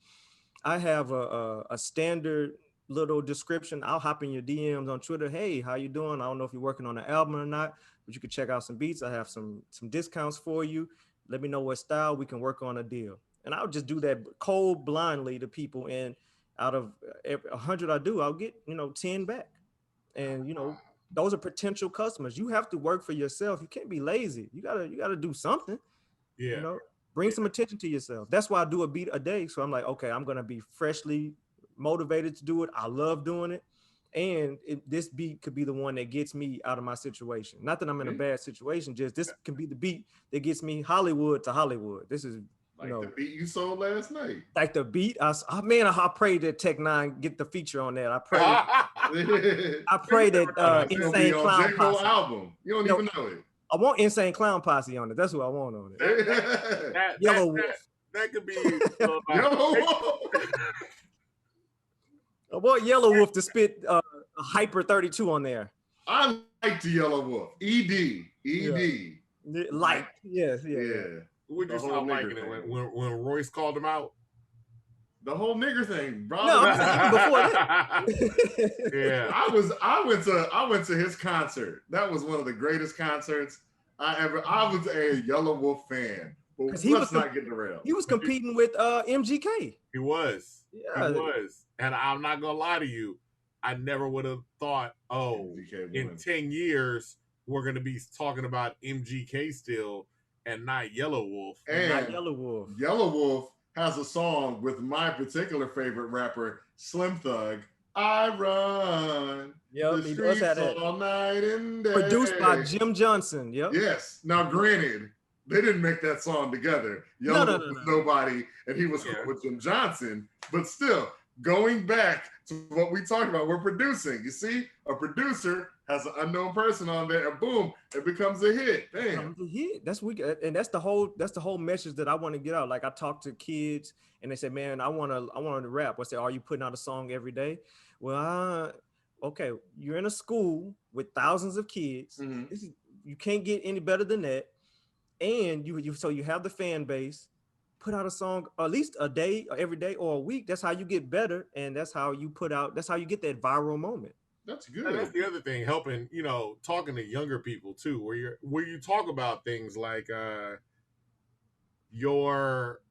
I have a standard little description. I'll hop in your DMs on Twitter. Hey, how you doing? I don't know if you're working on an album or not, but you can check out some beats. I have some discounts for you. Let me know what style we can work on a deal. And I'll just do that cold blindly to people. And out of 100 I do, I'll get 10 back. And those are potential customers. You have to work for yourself. You can't be lazy. You gotta do something. Yeah. Bring some attention to yourself. That's why I do a beat a day. So I'm like, okay, I'm gonna be freshly motivated to do it. I love doing it. And this beat could be the one that gets me out of my situation. Not that I'm in a bad situation, just this can be the beat that gets me Hollywood to Hollywood. This is Like the beat you sold last night. Like the beat, I pray that Tech Nine get the feature on that. I pray that Insane Clown Posse album. You don't even know it. I want Insane Clown Posse on it. That's who I want on it. Yellow Wolf. That could be Yellow Wolf. I want Yellow Wolf to spit a Hyper 32 on there. I like the Yellow Wolf. ED. Like, yeah. Would you stop liking it when Royce called him out? The whole nigger thing, bro. No, even before that. Yeah. I went to his concert. That was one of the greatest concerts I was a Yellow Wolf fan. But let's not get derailed. He was competing with MGK. He was. Yeah. He was. And I'm not gonna lie to you, I never would have thought, in 10 years, we're gonna be talking about MGK still and not Yellow Wolf. And not Yellow Wolf. Yellow Wolf has a song with my particular favorite rapper, Slim Thug. I run the streets all night and day. Produced by Jim Johnson. Yep. Yes. Now, granted, they didn't make that song together. Yellow Wolf was nobody, and he was with Jim Johnson. But still, going back to what we talked about, we're producing. You see, a producer has an unknown person on there, and boom, it becomes a hit. Damn, a hit. That's and that's the whole message that I want to get out. Like I talk to kids, and they say, "Man, I want to rap." I say, "Are you putting out a song every day?" Well, okay, you're in a school with thousands of kids. Mm-hmm. You can't get any better than that, and you have the fan base. Put out a song at least a day, or every day, or a week. That's how you get better, and that's how you that's how you get that viral moment. That's good. And that's the other thing, helping, talking to younger people too, where you talk about things like your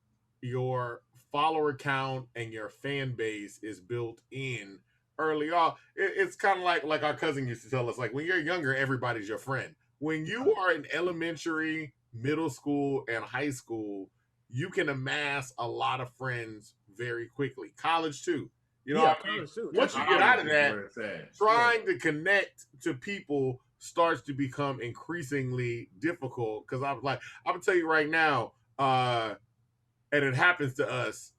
follower count and your fan base is built in early on. It's kind of like our cousin used to tell us, like when you're younger, everybody's your friend. When you are in elementary, middle school, and high school, you can amass a lot of friends very quickly. College too. Once you get out of that, trying to connect to people starts to become increasingly difficult. Because I'm gonna tell you right now, and it happens to us.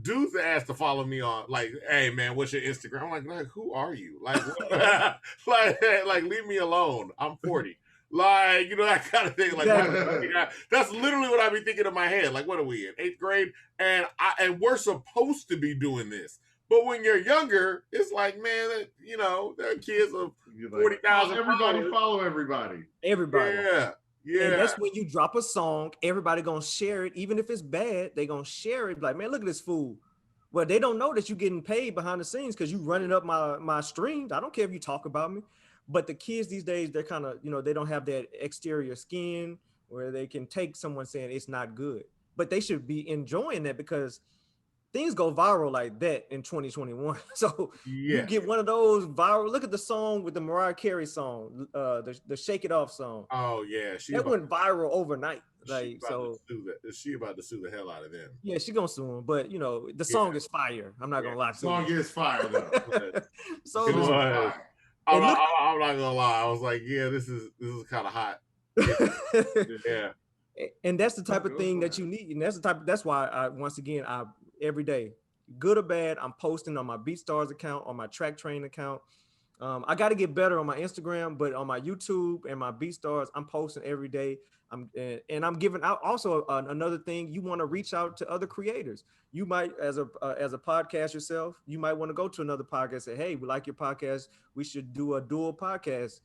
Dudes ask to follow me on, like, "Hey man, what's your Instagram?" I'm like, who are you? Like, like, leave me alone. I'm 40. Like, that kind of thing. Like, that's literally what I be thinking in my head. Like, what are we in 8th grade? And we're supposed to be doing this. But when you're younger, it's like, man, there are kids of 40,000. Everybody follow everybody. Everybody. Yeah. And that's when you drop a song, everybody gonna share it, even if it's bad. They gonna share it. Like, man, look at this fool. Well, they don't know that you're getting paid behind the scenes because you running up my streams. I don't care if you talk about me. But the kids these days, they're kind of, they don't have that exterior skin where they can take someone saying it's not good. But they should be enjoying that because things go viral like that in 2021. So you get one of those viral. Look at the song with the Mariah Carey song, the Shake It Off song. Oh yeah, that went viral overnight. Like, she about to sue the hell out of them. Yeah, she gonna sue them. But the song is fire. I'm not gonna lie to you. The song is fire though. So I'm not gonna lie. I was like, yeah, this is kind of hot. Yeah. And that's the type of thing that you need. And that's why I every day, good or bad, I'm posting on my BeatStars account, on my Track Train account. I got to get better on my Instagram, but on my YouTube and my BeatStars, I'm posting every day. I'm giving out also another thing. You want to reach out to other creators. You might, as a podcast yourself, you might want to go to another podcast and say, hey, we like your podcast. We should do a dual podcast.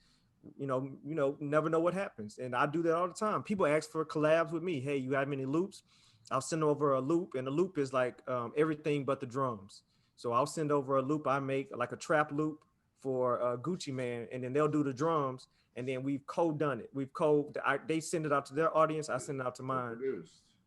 Never know what happens. And I do that all the time. People ask for collabs with me. Hey, you have any loops? I'll send over a loop, and the loop is like everything but the drums. So I'll send over a loop I make, like a trap loop for Gucci Man, and then they'll do the drums, and then we've co-done it. They send it out to their audience, I send it out to mine.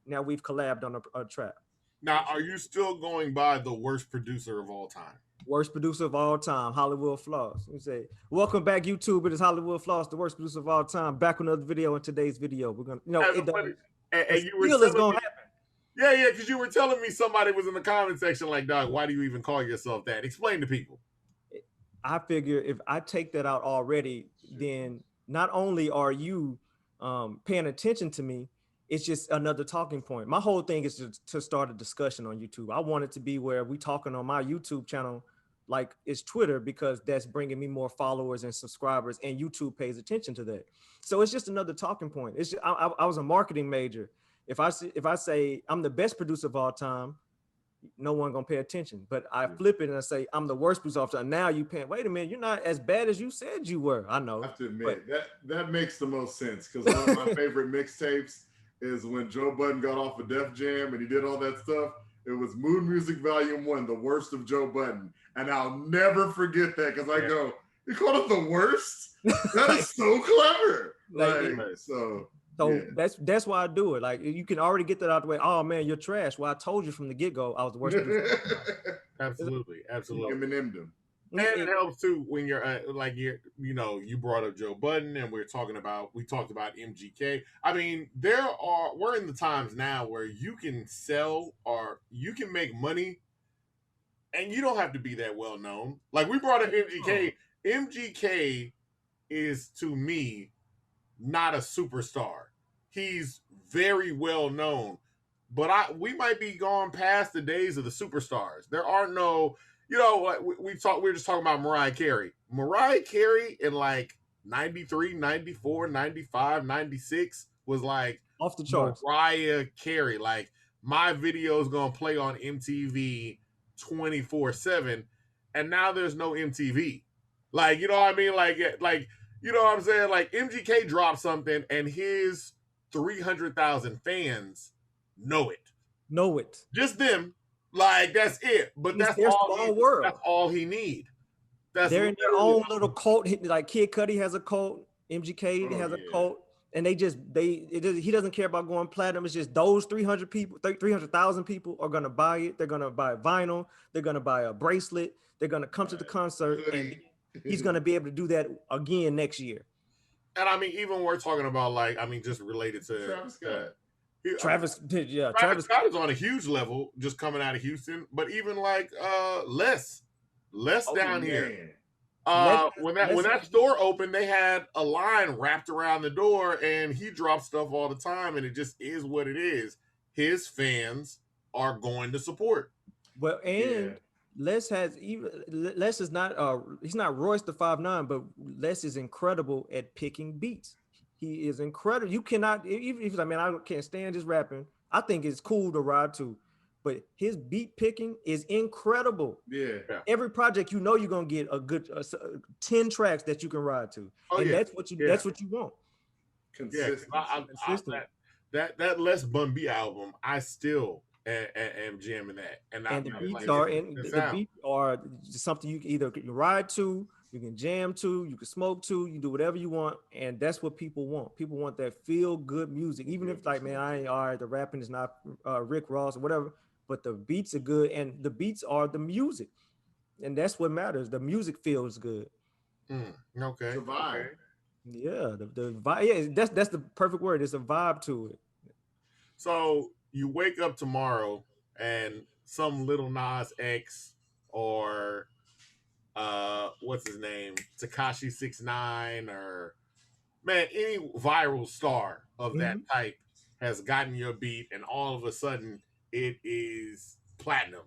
Now we've collabed on a track. Now, are you still going by the worst producer of all time? Worst producer of all time, Hollywood Floss. We say, welcome back, YouTube. It is Hollywood Floss, the worst producer of all time. Back with another video. In today's video, we're gonna, it's gonna happen. Yeah, because you were telling me somebody was in the comment section like, dog, why do you even call yourself that? Explain to people. I figure if I take that out already, then not only are you paying attention to me, it's just another talking point. My whole thing is to start a discussion on YouTube. I want it to be where we talking on my YouTube channel like it's Twitter, because that's bringing me more followers and subscribers, and YouTube pays attention to that. So it's just another talking point. It's just, I was a marketing major. If I say I'm the best producer of all time, no one gonna pay attention. But I flip it and I say I'm the worst producer of all time. Now you paying. Wait a minute, you're not as bad as you said you were. I know. I have to admit that makes the most sense, because one of my favorite mixtapes is when Joe Budden got off of Def Jam and he did all that stuff. It was Mood Music Volume 1, the worst of Joe Budden. And I'll never forget that, because I go, you called it the worst? That is so clever. So yeah. that's why I do it. Like, you can already get that out the way. Oh man, you're trash. Well, I told you from the get-go I was the worst. Absolutely. Eminem'd him. And it helps too when you're you brought up Joe Budden, and we talked about MGK. I mean, we're in the times now where you can sell or you can make money, and you don't have to be that well known. Like, we brought up MGK. MGK is, to me, not a superstar. He's very well known, but we might be gone past the days of the superstars. There are no. You know what, we were just talking about Mariah Carey. Mariah Carey in like 93, 94, 95, 96 was like off the charts. Mariah Carey. Like, my video is going to play on MTV 24/7. And now there's no MTV. Like, you know what I mean? Like, you know what I'm saying? Like, MGK dropped something and his 300,000 fans know it. Just them. Like, that's it. But that's all he need. They're in their own little cult. Like, Kid Cudi has a cult. MGK has a cult. And he doesn't care about going platinum. It's just those 300,000 people are going to buy it. They're going to buy vinyl. They're going to buy a bracelet. They're going to come to the concert. And he's going to be able to do that again next year. And I mean, even we're talking about, like, I mean, just related to Travis Scott. Travis Scott is on a huge level just coming out of Houston, but even like Les down here. When that store opened, they had a line wrapped around the door, and he drops stuff all the time, and it just is what it is. His fans are going to support. Well, and Les is not he's not Royce the 5'9", but Les is incredible at picking beats. He is incredible. You cannot, even if I can't stand his rapping. I think it's cool to ride to, but his beat picking is incredible. Yeah. Every project, you're gonna get a good 10 tracks that you can ride to, that's what you want. Consistent. That Les Bun B album, I still am jamming that, and the beats are something you can either ride to. You can jam to, you can smoke to, you do whatever you want, and that's what people want. People want that feel-good music, even if, like, man, I ain't all right, the rapping is not Rick Ross or whatever, but the beats are good, and the beats are the music, and that's what matters. The music feels good. Okay. The vibe. Yeah, the vibe. Yeah, that's the perfect word. It's a vibe to it. So you wake up tomorrow, and some Lil Nas X or what's his name, Tekashi 6ix9ine, or man, any viral star of that type has gotten your beat, and all of a sudden it is platinum.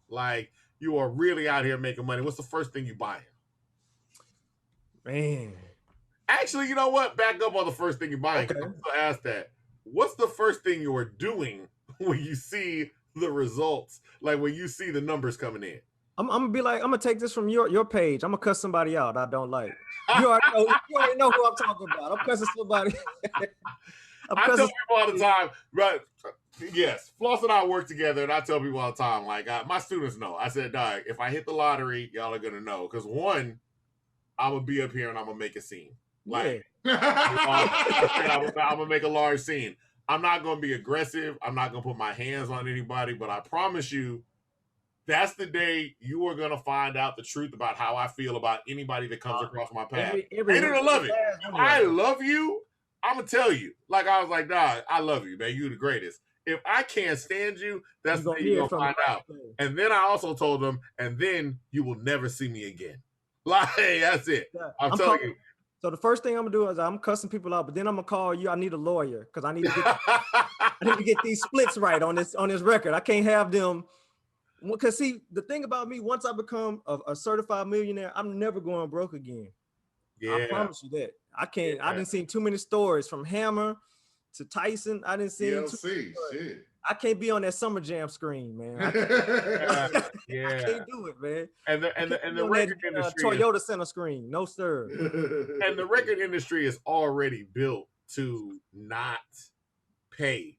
Like, you are really out here making money. What's the first thing you buying? Man, actually, you know what? Back up on the first thing you're buying. Okay. I'm gonna ask that. What's the first thing you're doing when you see the results? Like, when you see the numbers coming in? I'm gonna be like, I'm gonna take this from your page. I'm gonna cuss somebody out I don't like. You already know who I'm talking about. I'm cussing somebody. I tell people all the time, right? Yes, Floss and I work together, and I tell people all the time, like, my students know. I said, dog, if I hit the lottery, y'all are gonna know. Because one, I'm gonna be up here and I'm gonna make a scene. Like, I'm gonna make a large scene. I'm not gonna be aggressive. I'm not gonna put my hands on anybody, but I promise you, that's the day you are going to find out the truth about how I feel about anybody that comes across my path. They're going to love it. If I love you, I'm going to tell you. Like, I was like, dog, I love you, man. You're the greatest. If I can't stand you, that's the day you're going to find out. And then I also told them, and then you will never see me again. Like, that's it. I'm telling you. So the first thing I'm gonna do is I'm cussing people out, but then I'm gonna call you. I need a lawyer because I need to get these splits right on this record. I can't have them. Because see, the thing about me, once I become a certified millionaire, I'm never going broke again. I Yeah. promise you that. I can't. Yeah. I didn't see too many stories from Hammer to Tyson. I didn't see TLC shit. I can't be on that Summer Jam screen, man. I can't do it, man. And the record industry Toyota Center screen, no sir. And the record industry is already built to not pay.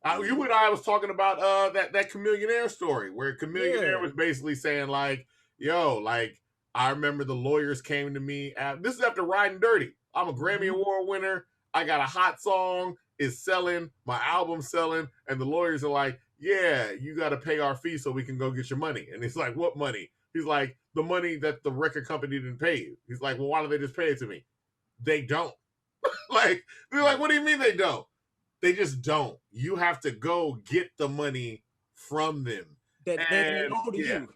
You and I was talking about that Chameleonaire story where Chameleonaire was basically saying like, "Yo, like I remember the lawyers came to me. This is after Riding Dirty. I'm a Grammy Award winner. I got a hot song. It's selling. My album's selling. And the lawyers are like, yeah, you got to pay our fee so we can go get your money." And he's like, "What money?" He's like, "The money that the record company didn't pay you." He's like, "Well, why don't they just pay it to me?" They don't. Like, they're like, "What do you mean they don't?" They just don't. You have to go get the money from them. That they owe to you.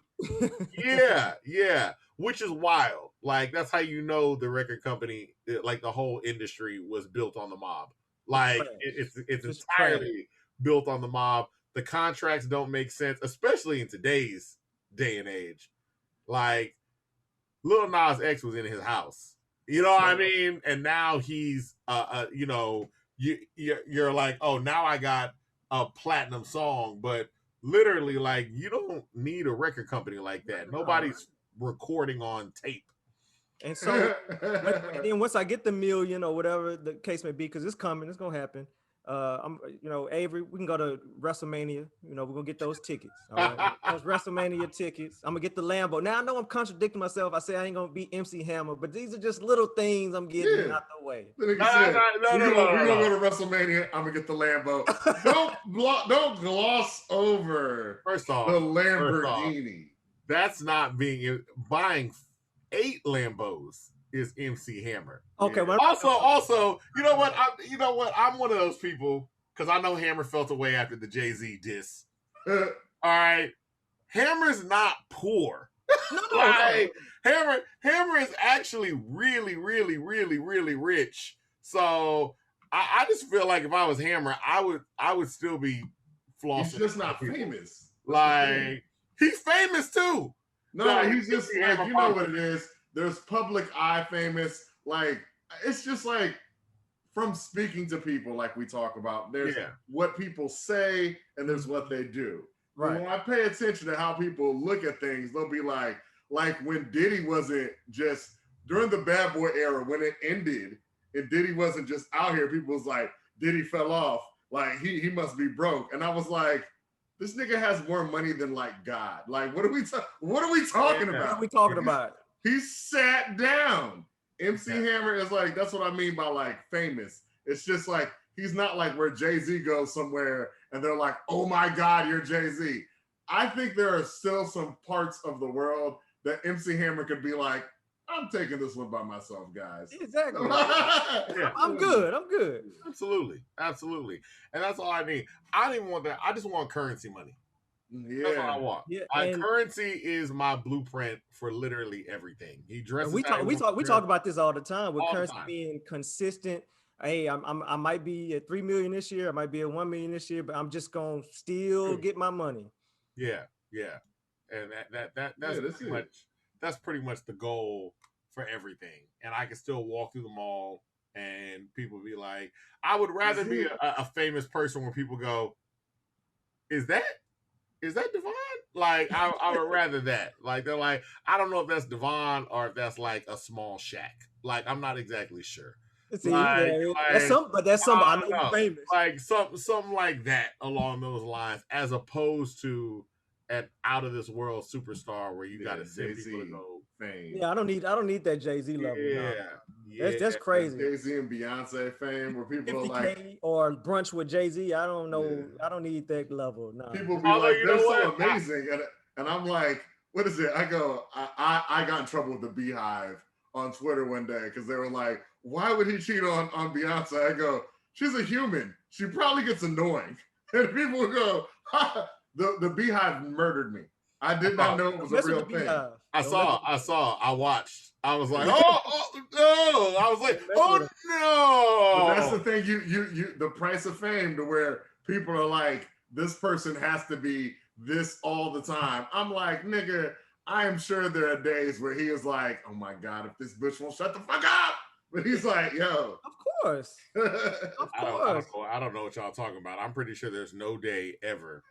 Yeah. Which is wild. Like, that's how you know the record company, like the whole industry was built on the mob. Like, it's entirely built on the mob. The contracts don't make sense, especially in today's day and age. Like, Lil Nas X was in his house. You know what I mean? And now he's, you know, you're like, oh, now I got a platinum song, but literally, like, you don't need a record company like that. Nobody's recording on tape. And so, and then once I get the million or whatever the case may be, because it's coming, it's gonna happen. I'm, you know, Avery, we can go to WrestleMania. You know, we're gonna get those tickets. All right, those WrestleMania tickets. I'm gonna get the Lambo. Now I know I'm contradicting myself. I say I ain't gonna be MC Hammer, but these are just little things I'm getting out the way. We're gonna go to WrestleMania. I'm gonna get the Lambo. don't gloss over first off the Lamborghini. That's not buying 8 Lambos is MC Hammer. Okay. Well, also, you know what? I'm one of those people because I know Hammer felt away after the Jay-Z diss. All right, Hammer's not poor. Like, Hammer is actually really, really, really, really rich. So I just feel like if I was Hammer, I would still be flossing. He's just not famous. Like, he's famous too. No, he's just like, you know what it is. There's public eye famous. Like, it's just like from speaking to people, like we talk about. There's what people say and there's what they do. Right. When I pay attention to how people look at things, they'll be like when Diddy wasn't just during the Bad Boy era, when it ended, and Diddy wasn't just out here, people was like, Diddy fell off. Like, he must be broke. And I was like, this nigga has more money than like God. Like, what are we talking about? What are we talking about? He sat down. MC Hammer is like, that's what I mean by like famous. It's just like, he's not like where Jay-Z goes somewhere and they're like, oh my God, you're Jay-Z. I think there are still some parts of the world that MC Hammer could be like, I'm taking this one by myself, guys. Exactly. I'm good. Absolutely. And that's all I need. I don't even want that. I just want currency money. Yeah. That's all I want. Yeah, currency is my blueprint for literally everything. He dresses. We talk about this all the time with currency being consistent. Hey, I might be at 3 million this year. I might be at 1 million this year, but I'm just gonna still get my money. Yeah. And that's pretty much the goal for everything. And I can still walk through the mall and people be like, I would rather be a famous person where people go, is that Devon? Like, I would rather that. Like, they're like, I don't know if that's Devon or if that's like a small shack. Like, I'm not exactly sure. See, that's something I know famous. Like something like that along those lines, as opposed to an out of this world superstar where you got to send people to go fame. Yeah, I don't need that Jay-Z level. That's crazy. Jay-Z and Beyonce fame where people are like, or brunch with Jay-Z. I don't know. Yeah. I don't need that level. No. People be like, they're so amazing, and I'm like, what is it? I go, I got in trouble with the Beehive on Twitter one day because they were like, why would he cheat on Beyonce? I go, she's a human. She probably gets annoying. And people would go, the Beehive murdered me. I did not know it was a Mess with real the thing. beehive. I watched. I was like, oh no. I was like, oh But that's no. the thing, you the price of fame, to where people are like, this person has to be this all the time. I'm like, nigga, I am sure there are days where he is like, oh my God, if this bitch won't shut the fuck up. But he's like, yo. Of course. I don't know what y'all talking about. I'm pretty sure there's no day ever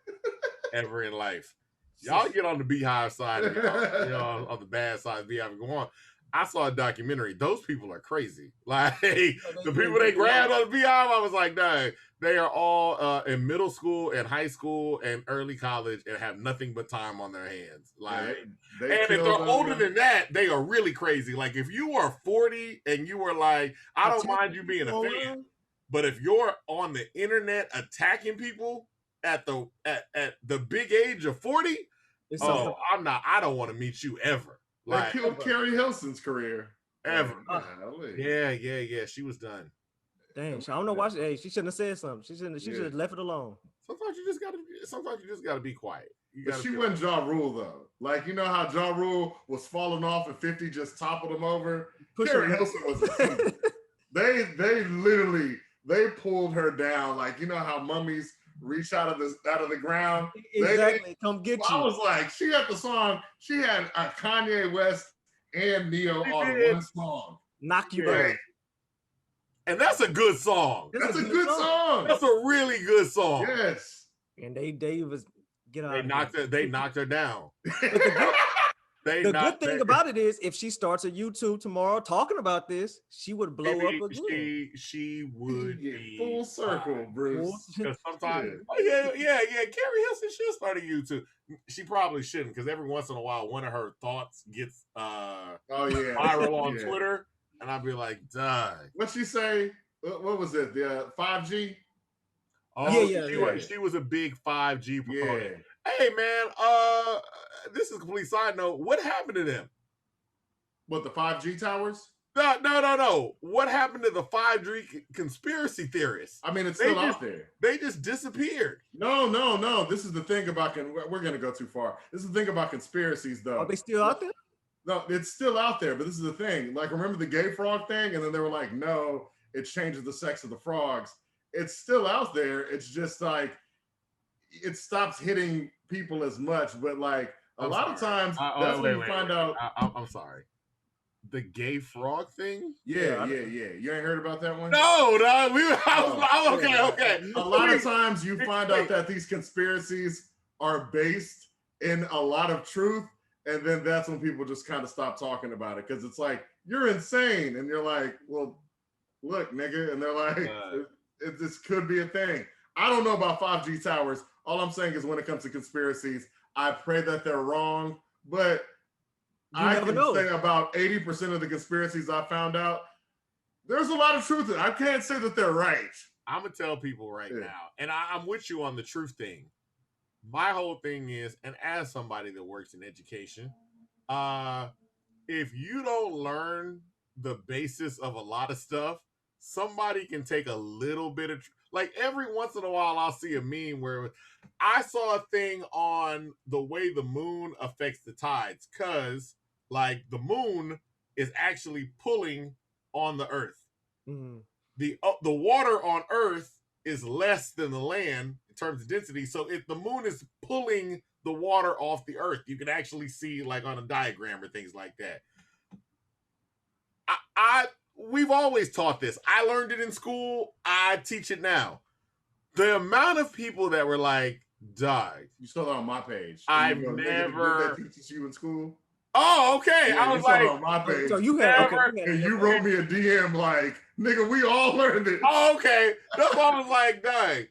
in life. Y'all get on the beehive side, on the bad side of the beehive and go on. I saw a documentary. Those people are crazy. Like the people they grabbed on the beehive, I was like, dang, they are all in middle school and high school and early college and have nothing but time on their hands. Like, and if they're older than that, they are really crazy. Like if you are 40 and you were like, I don't mind you being a fan, but if you're on the internet attacking people at the big age of 40, I don't want to meet you ever. Like, killed Carrie Hilson's career. Ever. Yeah. She was done. Dang, I don't know why. She shouldn't have said something. She should have left it alone. Sometimes you just gotta be quiet. But she wasn't Ja Rule though. Like, you know how Ja Rule was falling off and 50 just toppled him over? Carrie Hilson was a symbol. They literally pulled her down. Like, you know how mummies reach out of the ground. Exactly. Come get you. I was like, she had the song. She had a Kanye West and Neo on one song. Knock you down. And that's a good song. That's a good song. That's a really good song. Yes. And they was get out. They knocked her down. The good thing about it is, if she starts a YouTube tomorrow talking about this, she would blow up again. She would be full circle, Bruce. Because sometimes, Carrie Hilson should start a YouTube. She probably shouldn't, because every once in a while, one of her thoughts gets viral on Twitter, and I'd be like, "Duh." What'd she say? What was it? The 5G? Oh, she was a big 5G proponent. Yeah. Hey man, this is a complete side note. What happened to them? What, the 5G towers? No. What happened to the 5G conspiracy theorists? I mean, it's still out there. They just disappeared. No. This is the thing about we're gonna go too far. This is the thing about conspiracies, though. Are they still out there? No, it's still out there, but this is the thing. Like, remember the gay frog thing? And then they were like, no, it changes the sex of the frogs. It's still out there. It's just like, it stops hitting people as much, but like a lot of times that's when you find out. I'm sorry. The gay frog thing? Yeah. You ain't heard about that one? No. Okay. A lot of times you find out that these conspiracies are based in a lot of truth, and then that's when people just kind of stop talking about it, because it's like, you're insane, and you're like, well, look, nigga, and they're like, this could be a thing. I don't know about 5G towers. All I'm saying is, when it comes to conspiracies, I pray that they're wrong, but I can say about 80% of the conspiracies I found out, there's a lot of truth in it. I can't say that they're right. I'm going to tell people right now, and I'm with you on the truth thing. My whole thing is, and as somebody that works in education, if you don't learn the basis of a lot of stuff, somebody can take a little bit of... Like, every once in a while, I'll see a meme where I saw a thing on the way the moon affects the tides, because, like, the moon is actually pulling on the earth. Mm-hmm. The water on earth is less than the land in terms of density, so if the moon is pulling the water off the earth, you can actually see, like, on a diagram or things like that. We've always taught this. I learned it in school. I teach it now. The amount of people that were like, "Dog." You saw that on my page. I've never... That teaches you in school? Oh, okay. Yeah, I was like... on my page. So you had... And you wrote me a DM like, nigga, we all learned it. Oh, okay. That's why I was like, dang.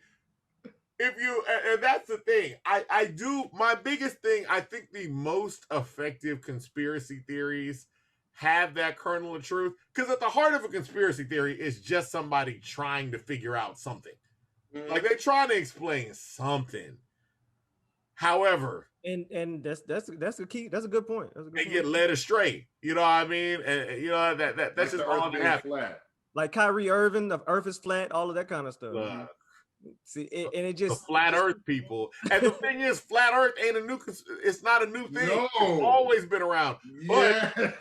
If you... And that's the thing. I do... My biggest thing, I think the most effective conspiracy theories have that kernel of truth, because at the heart of a conspiracy theory is just somebody trying to figure out something. Like, they're trying to explain something. However, and that's the key. That's a good point. They get led astray. You know what I mean? And you know that's just all that happens. Like Kyrie Irving, the Earth is flat, all of that kind of stuff. See, and it The just flat Earth people. And the thing is, flat Earth ain't a new. It's not a new thing. No. It's always been around. Yeah. But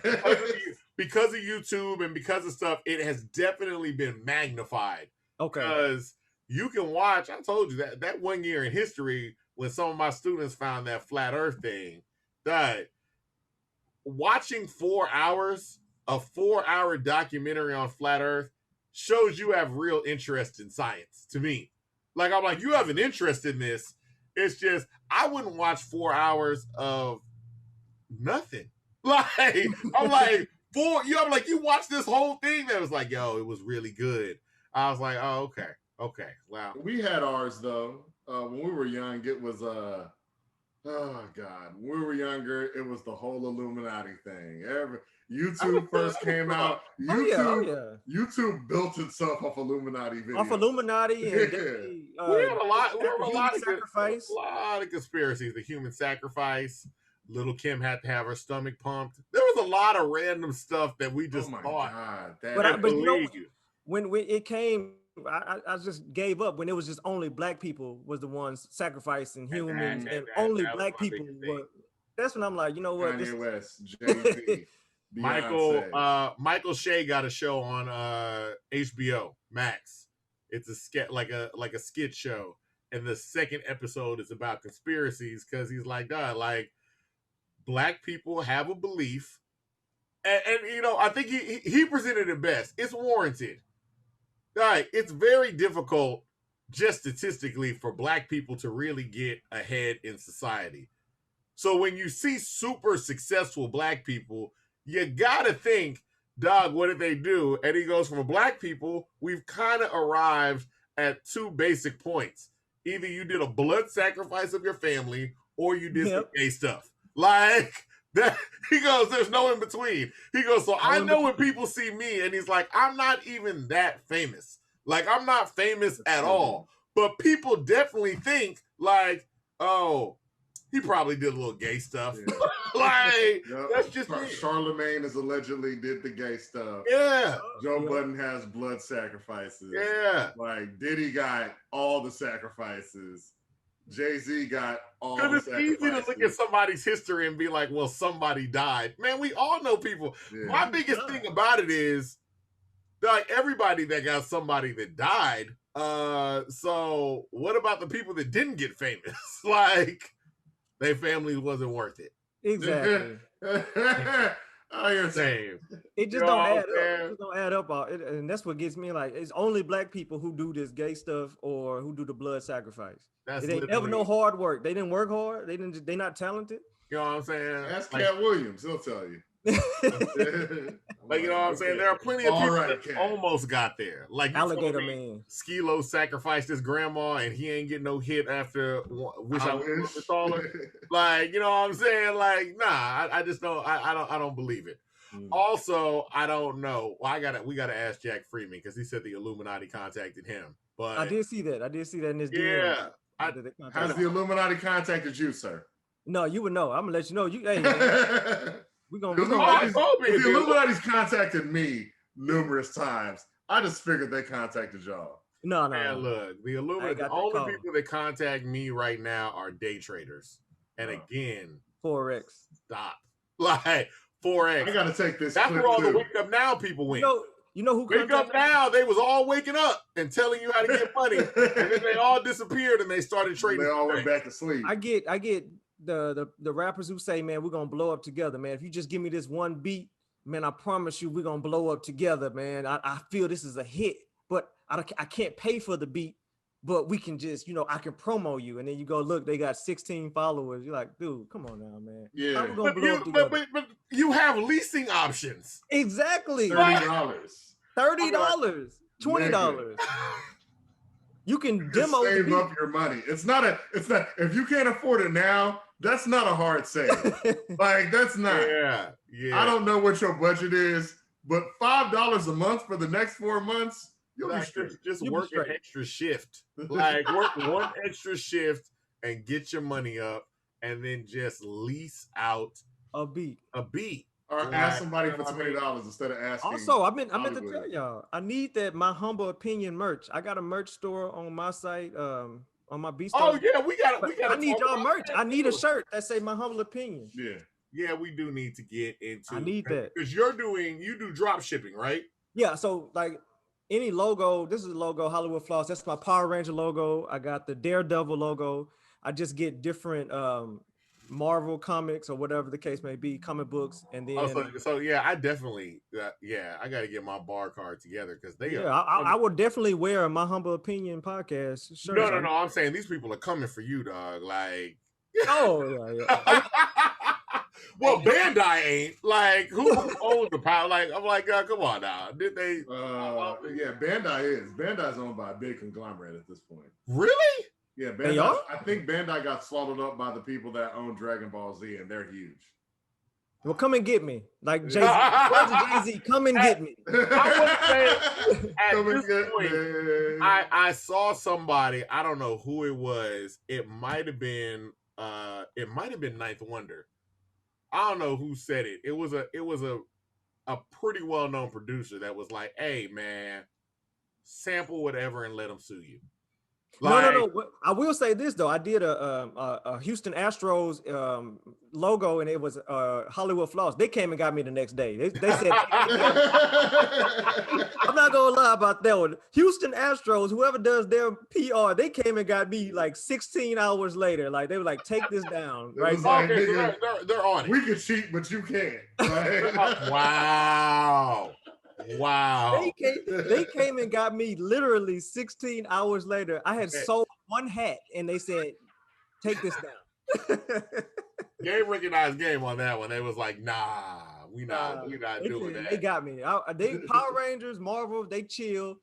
because of YouTube and because of stuff, it has definitely been magnified. okay. Because you can watch. I told you that 1 year in history when some of my students found that flat Earth thing, that watching 4 hours, a 4-hour documentary on flat Earth shows you have real interest in science to me. Like, I'm like, you have an interest in this. It's just, I wouldn't watch 4 hours of nothing. Like, I'm like, I'm like, you watched this whole thing that was like, yo, it was really good. I was like, oh, okay, wow. We had ours though. When we were young, it was oh God. When we were younger, it was the whole Illuminati thing. YouTube first came out. YouTube built itself off Illuminati videos. Off Illuminati and we have a lot. We have a lot of sacrifice. A lot of conspiracies. The human sacrifice. Little Kim had to have her stomach pumped. There was a lot of random stuff that we just thought. God, but you know, when it came, I just gave up when it was just only black people was the ones sacrificing humans, and only black people were. That's when I'm like, you know what? Kanye West, Jay-Z, Michael Shea got a show on HBO Max. It's a skit, like a skit show, and the second episode is about conspiracies because he's like, God, like black people have a belief, and you know, I think he presented it best. It's warranted. Right, it's very difficult, just statistically, for black people to really get ahead in society. So when you see super successful black people, you gotta think, dog, what did they do? And he goes, from black people, we've kind of arrived at two basic points. Either you did a blood sacrifice of your family, or you did some gay stuff. Like that, he goes, there's no in between. He goes, so I know when people see me, and he's like, I'm not even that famous. Like, I'm not famous at all. But people definitely think, like, oh, he probably did a little gay stuff. Yeah. Like, that's just me. Charlemagne is allegedly did the gay stuff. Yeah. Joe Budden has blood sacrifices. Yeah. Like, Diddy got all the sacrifices. Jay-Z got all the sacrifices. Because it's easy to look at somebody's history and be like, well, somebody died. Man, we all know people. Yeah. My biggest thing about it is, like, everybody that got somebody that died. So what about the people that didn't get famous? Like, their family wasn't worth it. Exactly. Oh, you're same. It just don't add up. It just don't add up. And that's what gets me, like, it's only black people who do this gay stuff or who do the blood sacrifice. They never know hard work. They didn't work hard. They not talented. You know what I'm saying? Ask Cat Williams. He'll tell you. Like, you know what I'm saying? There are plenty of people that almost got there. Like, Alligator Man. Skilo sacrificed his grandma and he ain't getting no hit after Wish I Was Taller. Like, you know what I'm saying? Like, nah, I just don't. I don't believe it. Also, I don't know. Well, we gotta ask Jack Freeman because he said the Illuminati contacted him. But I did see that. In his DM. Yeah. Has the Illuminati contacted you, sir? No, you would know. I'm gonna let you know. Hey, we're gonna the Illuminati's contacted me numerous times. I just figured they contacted y'all. No. Man, look, the Illuminati. The only people that contact me right now are day traders. And again, Forex. Stop. Like Forex. I gotta take this. That's where all the wake up now people went. You know who wake up now? They was all waking up and telling you how to get money, and then they all disappeared and they started trading. They all went back to sleep. I get the rappers who say, man, we're gonna blow up together, man. If you just give me this one beat, man, I promise you we're gonna blow up together, man. I feel this is a hit, but I can't pay for the beat, but we can just, I can promo you. And then you go, look, they got 16 followers. You're like, dude, come on now, man. Yeah. But you have leasing options. Exactly. $30. $20. You can demo. Save up your money. It's not. If you can't afford it now, that's not a hard save. Like, that's not. Yeah. I don't know what your budget is, but $5 a month for the next 4 months, you'll be straight. Just work an extra shift. Like, work one extra shift and get your money up, and then just lease out a beat. Or ask somebody for $20 instead of asking. Also, I meant to Hollywood. tell y'all, I need that my humble opinion merch. I got a merch store on my site, on my B store. Oh yeah, we got. I need y'all merch. I need a shirt that say my humble opinion. Yeah, we do need to get into. I need that because you do drop shipping, right? Yeah, so like any logo, this is a logo, Hollywood Floss. That's my Power Ranger logo. I got the Daredevil logo. I just get different Marvel comics or whatever the case may be, comic books, and then so yeah, I definitely I got to get my bar card together because they are. I would definitely wear my humble opinion podcast shirt. No. I'm saying these people are coming for you, dog. Like, yeah. Well, Bandai ain't. Like, who owns the power? Like, I'm like, come on now. Did they? Yeah, Bandai's owned by a big conglomerate at this point. Really? Yeah, Bandai. I think Bandai got swallowed up by the people that own Dragon Ball Z, and they're huge. Well, come and get me. Like Jay-Z, come and get me. I would say at this point, I saw somebody, I don't know who it was. It might have been Ninth Wonder. I don't know who said it. It was a pretty well-known producer that was like, "Hey man, sample whatever and let them sue you." Like, no. I will say this though. I did a Houston Astros logo, and it was Hollywood Floss. They came and got me the next day. They said, "I'm not gonna lie about that one." Houston Astros, whoever does their PR, they came and got me like 16 hours later. Like they were like, "Take this down." Right? Like, okay, so they're on it. We can cheat, but you can't. Right? Wow. They came and got me literally 16 hours later. I had sold one hat and they said, "Take this down." Game recognized game on that one. They was like, "Nah, we not doing that." They got me. They Power Rangers, Marvel, they chill.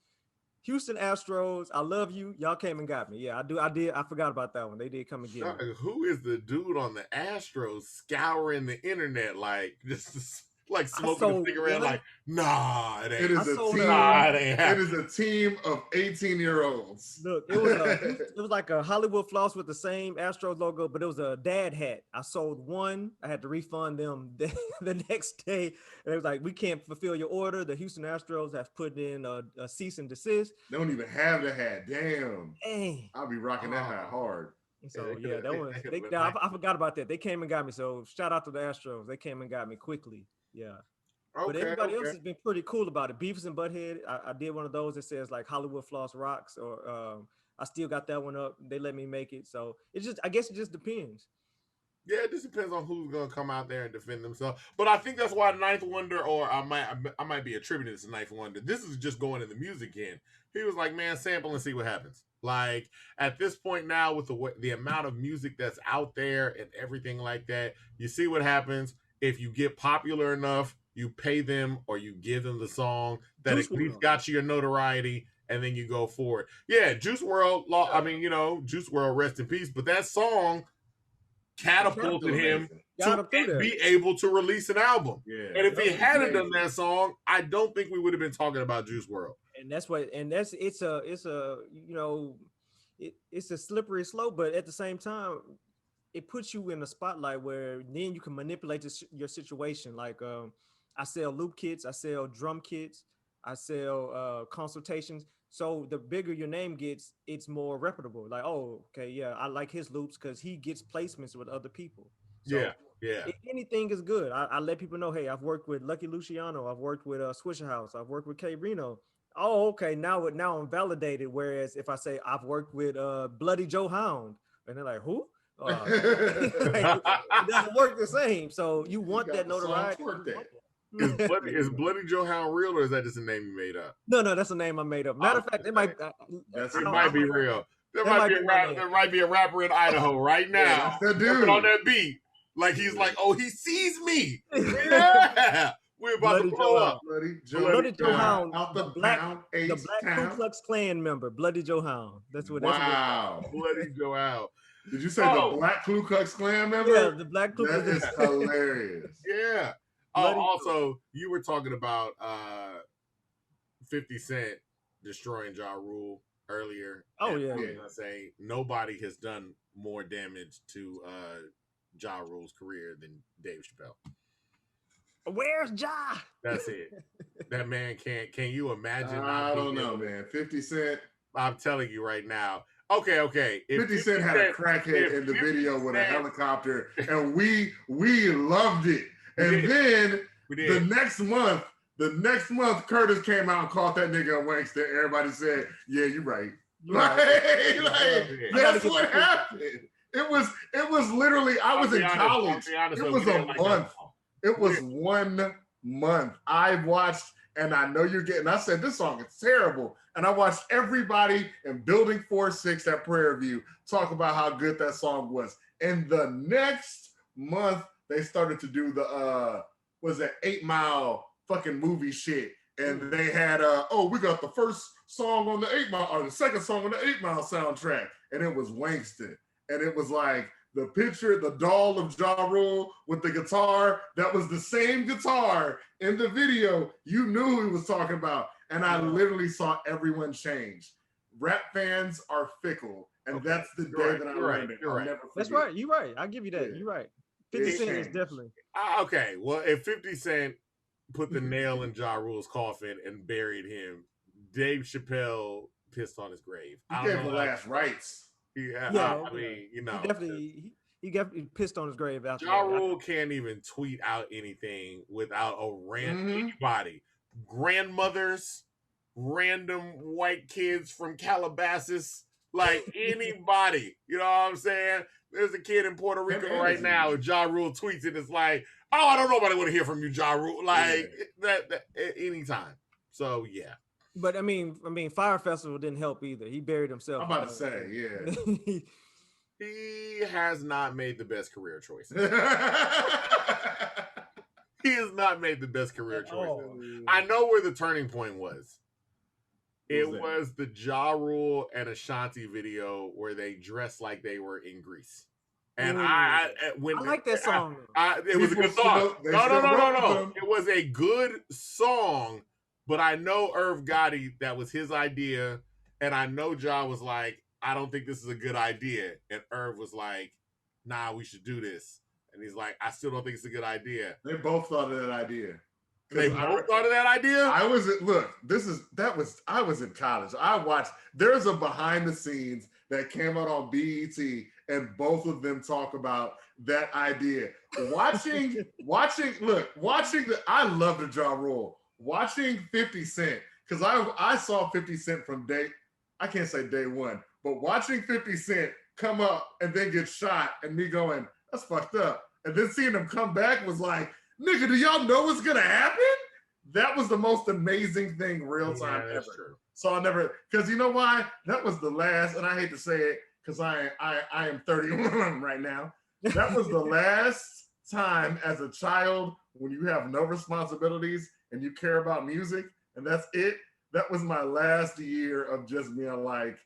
Houston Astros, I love you. Y'all came and got me. Yeah, I did. I forgot about that one. They did come and get me. Who is the dude on the Astros scouring the internet like just like smoking a cigarette? Like, nah, it ain't. It is a team of 18-year-olds. Look, it was like a Hollywood Floss with the same Astros logo, but it was a dad hat. I sold one. I had to refund them the next day. And it was like, "We can't fulfill your order. The Houston Astros have put in a cease and desist." They don't even have the hat. Damn. Dang. I'll be rocking that hat hard. So yeah, that was. I forgot about that. They came and got me. So shout out to the Astros. They came and got me quickly. Yeah. But everybody else has been pretty cool about it. Beavis and Butthead, I did one of those that says like Hollywood Floss rocks, or I still got that one up. They let me make it. So I guess it just depends. Yeah, it just depends on who's gonna come out there and defend themselves. But I think that's why Ninth Wonder, or I might be attributing this to Ninth Wonder. This is just going in the music end. He was like, "Man, sample and see what happens." Like at this point now, with the amount of music that's out there and everything like that, you see what happens. If you get popular enough, you pay them or you give them the song that at least got you your notoriety, and then you go for it. Yeah, Juice WRLD, I mean, Juice WRLD, rest in peace. But that song catapulted him to be able to release an album. Yeah, and if he hadn't done that song, I don't think we would have been talking about Juice WRLD. And it's a slippery slope, but at the same time, it puts you in the spotlight where then you can manipulate your situation. Like I sell loop kits, I sell drum kits, I sell consultations. So the bigger your name gets, it's more reputable. Like, oh, okay, yeah, I like his loops because he gets placements with other people. So yeah. If anything is good, I let people know, hey, I've worked with Lucky Luciano, I've worked with Swisher House, I've worked with K Reno. Oh, okay, now I'm validated. Whereas if I say I've worked with Bloody Joe Hound, and they're like, who? It doesn't work the same. So you want that notoriety. Is Bloody Joe Hound real, or is that just a name you made up? No, that's a name I made up. Matter of fact, it might be real. There might be a rapper in Idaho right now working on that beat. Like he's like, oh, he sees me. Yeah. We're about to blow up. Bloody Joe Hound, the Black Ku Klux Klan member, Bloody Joe Hound. That's what. Wow, Bloody Joe Hound. Did you say the Black Ku Klux Klan member? Yeah, the Black Ku Klux. That is hilarious. Yeah. Also, you were talking about 50 Cent destroying Ja Rule earlier. Oh yeah. I was gonna say nobody has done more damage to Ja Rule's career than Dave Chappelle. Where's Ja? That's it. That man can't. Can you imagine? I don't know, man. 50 Cent. I'm telling you right now. Okay. If 50 Cent had a crackhead in the video with a helicopter, and we loved it. And then the next month, Curtis came out and called that nigga a wankster. Everybody said, "Yeah, you're right." That's what happened. It was literally. I was in college. It was a month. It was 1 month. I watched, and I know you're getting. I said this song is terrible, and I watched everybody in Building 4-6 at Prairie View talk about how good that song was. And the next month, they started to do the was that 8 Mile fucking movie shit, and they had we got the first song on the 8 Mile or the second song on the 8 Mile soundtrack, and it was Wangston, and it was like the picture, the doll of Ja Rule with the guitar, that was the same guitar in the video. You knew who he was talking about, and I literally saw everyone change. Rap fans are fickle, and that's the day that I learned it. I'll never forget. That's right. You're right. I'll give you that. You're right. 50 Cent is definitely. Okay, well, if 50 Cent put the nail in Ja Rule's coffin and buried him, Dave Chappelle pissed on his grave. He gave the last rites. Yeah, I mean, you know, he definitely pissed on his grave after Ja Rule can't even tweet out anything without a rant. Anybody, grandmothers, random white kids from Calabasas, like anybody. You know what I'm saying? There's a kid in Puerto Rico right now. If Ja Rule tweets it, it's like, oh, I don't know, nobody want to hear from you, Ja Rule. Like that anytime. So yeah. But I mean, Fire Festival didn't help either. He buried himself. I'm about to say, yeah. He has not made the best career choices. He has not made the best career choices. I know where the turning point was. It was the Ja Rule and Ashanti video where they dressed like they were in Greece. And I like that song. It was a good song. No. It was a good song. But I know Irv Gotti, that was his idea. And I know Ja was like, I don't think this is a good idea. And Irv was like, nah, we should do this. And he's like, I still don't think it's a good idea. They both thought of that idea. They both thought of that idea? I was in college. I watched, there's a behind the scenes that came out on BET, and both of them talk about that idea. I love the Ja Rule. Watching 50 Cent, because I saw 50 Cent from I can't say day one, but watching 50 Cent come up and then get shot and me going, that's fucked up. And then seeing him come back was like, nigga, do y'all know what's gonna happen? That was the most amazing thing real time ever. True. So I never, because you know why? That was the last, and I hate to say it, because I am 31 right now. That was the last time as a child when you have no responsibilities and you care about music, and that's it. That was my last year of just being like,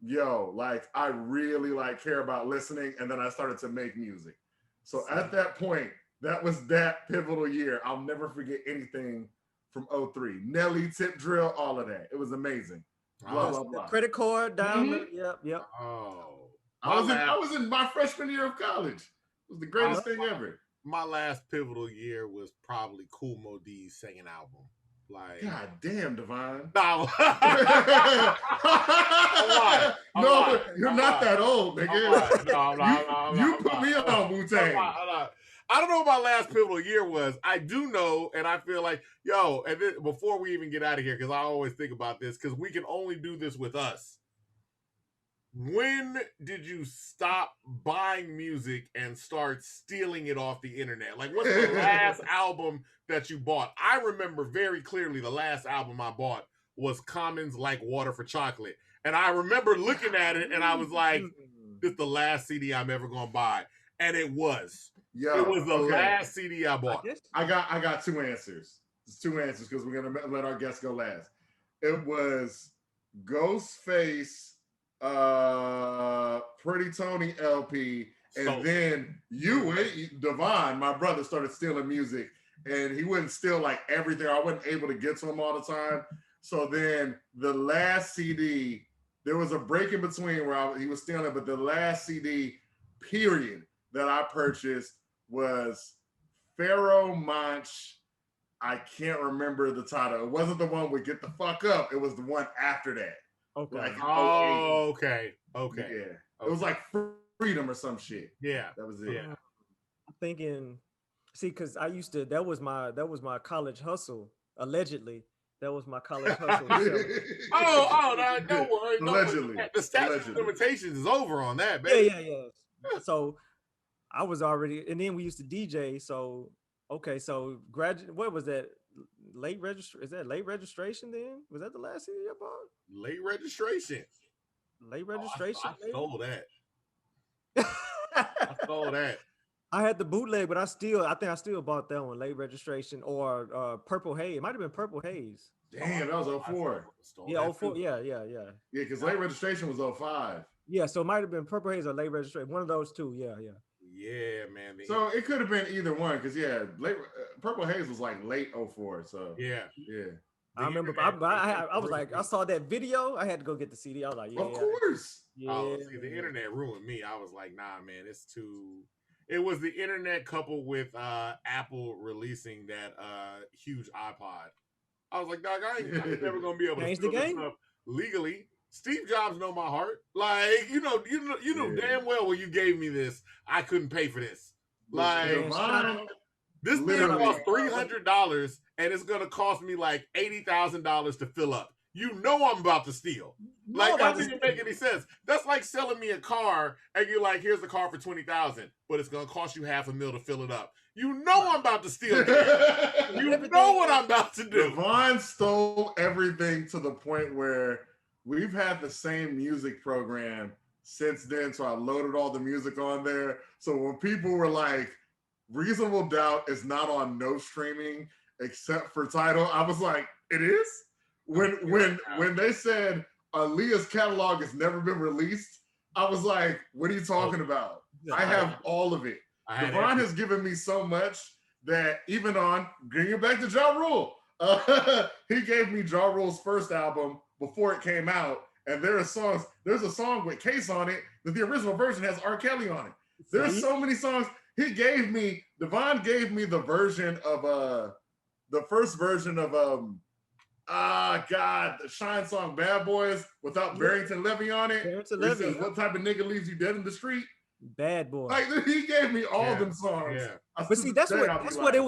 yo, like I really like care about listening, and then I started to make music. So at that point, that was that pivotal year. I'll never forget anything from 03. Nelly, Tip Drill, all of that. It was amazing. Blah, blah, blah. Credit card down. Yep. Oh. I was in my freshman year of college. It was the greatest thing ever. My last pivotal year was probably Kool Moe Dee's second album. Like, God damn, Devon. No. No, you're not that old, nigga. No, you put me on Wu-Tang. I don't know what my last pivotal year was. I do know, and I feel like, and then, before we even get out of here, because I always think about this, because we can only do this with us. When did you stop buying music and start stealing it off the internet? Like, what's the last album that you bought? I remember very clearly the last album I bought was Common's Like Water for Chocolate. And I remember looking at it and I was like, this is the last CD I'm ever going to buy. And it was. It was the last CD I bought. I got two answers. It's two answers because we're going to let our guests go last. It was Ghostface, Pretty Tony LP, and then Devon, my brother, started stealing music, and he wouldn't steal like everything. I wasn't able to get to him all the time. So then the last CD, there was a break in between where he was stealing, but the last CD period that I purchased was Pharaoh Monch. I can't remember the title. It wasn't the one with Get the Fuck Up. It was the one after that. Okay. Like oh, okay. Yeah. Okay. It was like Freedom or some shit. Yeah. That was it. Yeah. I'm thinking, see, because I used to, that was my college hustle, allegedly. That was my college hustle. No, don't worry. Allegedly. The statute of limitations is over on that, baby. Yeah. So I was already, and then we used to DJ. So, okay, so what was that? Late register? Is that late registration then? Was that the last CD I bought? Late registration. Late registration? I stole that. I stole that. I had the bootleg, but I think I still bought that one, late registration or Purple Haze. It might have been Purple Haze. Damn, that was 04. Yeah, 04. Yeah. Yeah, because late registration was 05. Yeah, so it might have been Purple Haze or late registration. One of those two. Yeah. Yeah, man. So it could have been either one, because Purple Haze was like late 04. So yeah. I remember. I was like, I saw that video. I had to go get the CD. I was like, yeah, of course. Yeah. Oh, see, the internet ruined me. I was like, nah, man, it's too. It was the internet coupled with Apple releasing that huge iPod. I was like, dog, I'm never gonna be able to change the game stuff legally. Steve Jobs know my heart. Like, you know damn well when you gave me this, I couldn't pay for this. Like, this thing cost $300 and it's gonna cost me like $80,000 to fill up. You know I'm about to steal. Like, that doesn't make any sense. That's like selling me a car and you're like, here's the car for $20,000, but it's gonna cost you $500,000 to fill it up. You know I'm about to steal. You know what I'm about to do. Devon stole everything to the point where we've had the same music program since then. So I loaded all the music on there. So when people were like, Reasonable Doubt is not on no streaming except for Tidal, I was like, it is? When they said Aaliyah's catalog has never been released, I was like, what are you talking about? I have all of it. Devon has given me so much that even on bringing it back to Ja Rule, he gave me Ja Rule's first album before it came out, and there's a song with Case on it that the original version has R. Kelly on it. There's so many songs. Devon gave me the version of the first version of the Shine song Bad Boys without Barrington Levy on it. Barrington Levy. Says, what type of nigga leaves you dead in the street? Bad Boy. Like, he gave me all them songs. Yeah. But see, that's what it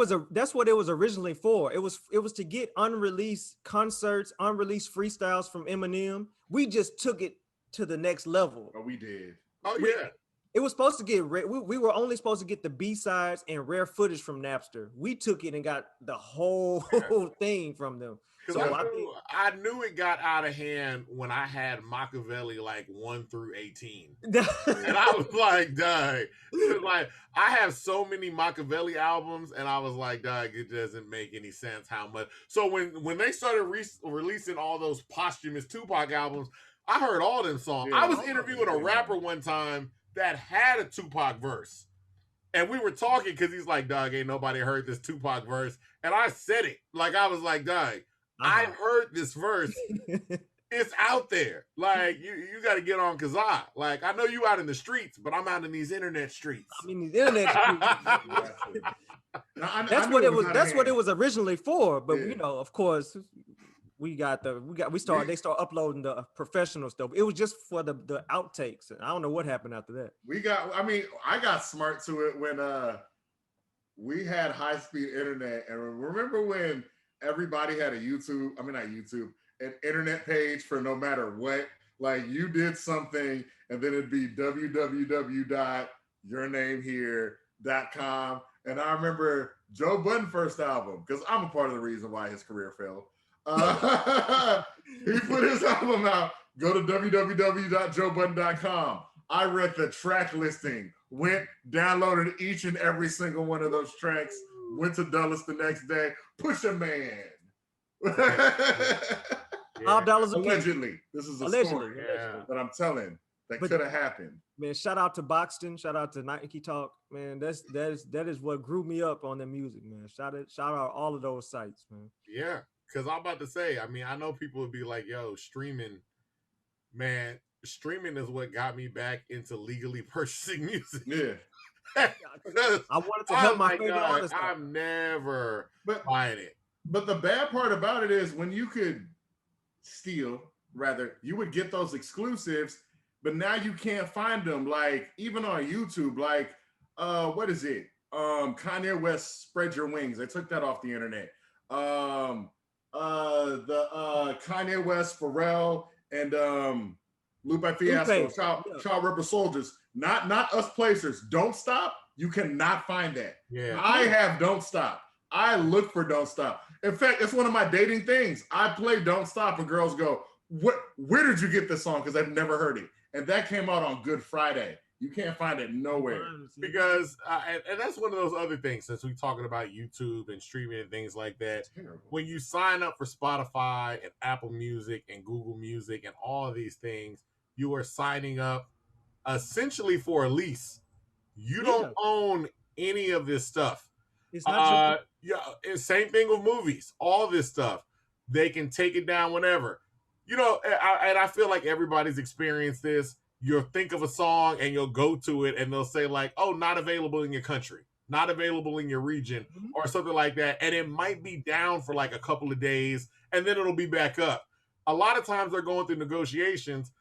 was originally for. It was to get unreleased concerts, unreleased freestyles from Eminem. We just took it to the next level. Oh, we did. Oh yeah. It was supposed to get we were only supposed to get the B-sides and rare footage from Napster. We took it and got the whole thing from them. So I knew it got out of hand when I had Machiavelli like 1 through 18. And I was like, dang. Like, I have so many Machiavelli albums, and I was like, dang, it doesn't make any sense how much. So when they started releasing all those posthumous Tupac albums, I heard all them songs. I was interviewing a rapper one time that had a Tupac verse. And we were talking because he's like, dog, ain't nobody heard this Tupac verse. And I said it. Like, I was like, dog, I heard this verse. It's out there. Like, you got to get on Kazaa. Like, I know you out in the streets, but I'm out in these internet streets. I mean, these internet streets. That's what it was originally for. But, you know, of course, they start uploading the professional stuff. It was just for the outtakes. And I don't know what happened after that. I got smart to it when we had high-speed internet. And remember when everybody had an internet page for no matter what? Like, you did something and then it'd be www.yournamehere.com. And I remember Joe Budden's first album, because I'm a part of the reason why his career failed. He put his album out. Go to www.joebudden.com. I read the track listing, downloaded each and every single one of those tracks, went to Dulles the next day. Pusha Man. $5 a allegedly. This is a story that I'm telling that could have happened. Man, shout out to Boxton, shout out to Nike Talk, man. That is what grew me up on the music, man. Shout out all of those sites, man. Yeah, because I'm about to say, I mean, I know people would be like, yo, streaming is what got me back into legally purchasing music. Yeah. I wanted to help my favorite God, artist. I'm never But buying it. but the bad part about it is when you could steal, rather, you would get those exclusives, but now you can't find them. Like even on YouTube, like what is it? Kanye West Spread Your Wings. They took that off the internet. The Kanye West, Pharrell, and Lupe Fiasco, Lupe, Child, yeah. Child Ripper Soldiers. Not Us Placers. Don't Stop. You cannot find that. Yeah. I have Don't Stop. I look for Don't Stop. In fact, it's one of my dating things. I play Don't Stop, and girls go, "What? Where did you get this song? Because I've never heard it." And that came out on Good Friday. You can't find it nowhere. Because and that's one of those other things, since we're talking about YouTube and streaming and things like that. When you sign up for Spotify and Apple Music and Google Music and all of these things, you are signing up essentially for a lease. You don't own any of this stuff. It's not yeah, same thing with movies. All this stuff, they can take it down whenever. You know, and I feel like everybody's experienced this. You'll think of a song and you'll go to it and they'll say like, "Oh, not available in your country, not available in your region," or something like that. And it might be down for like a couple of days and then it'll be back up. A lot of times they're going through negotiations.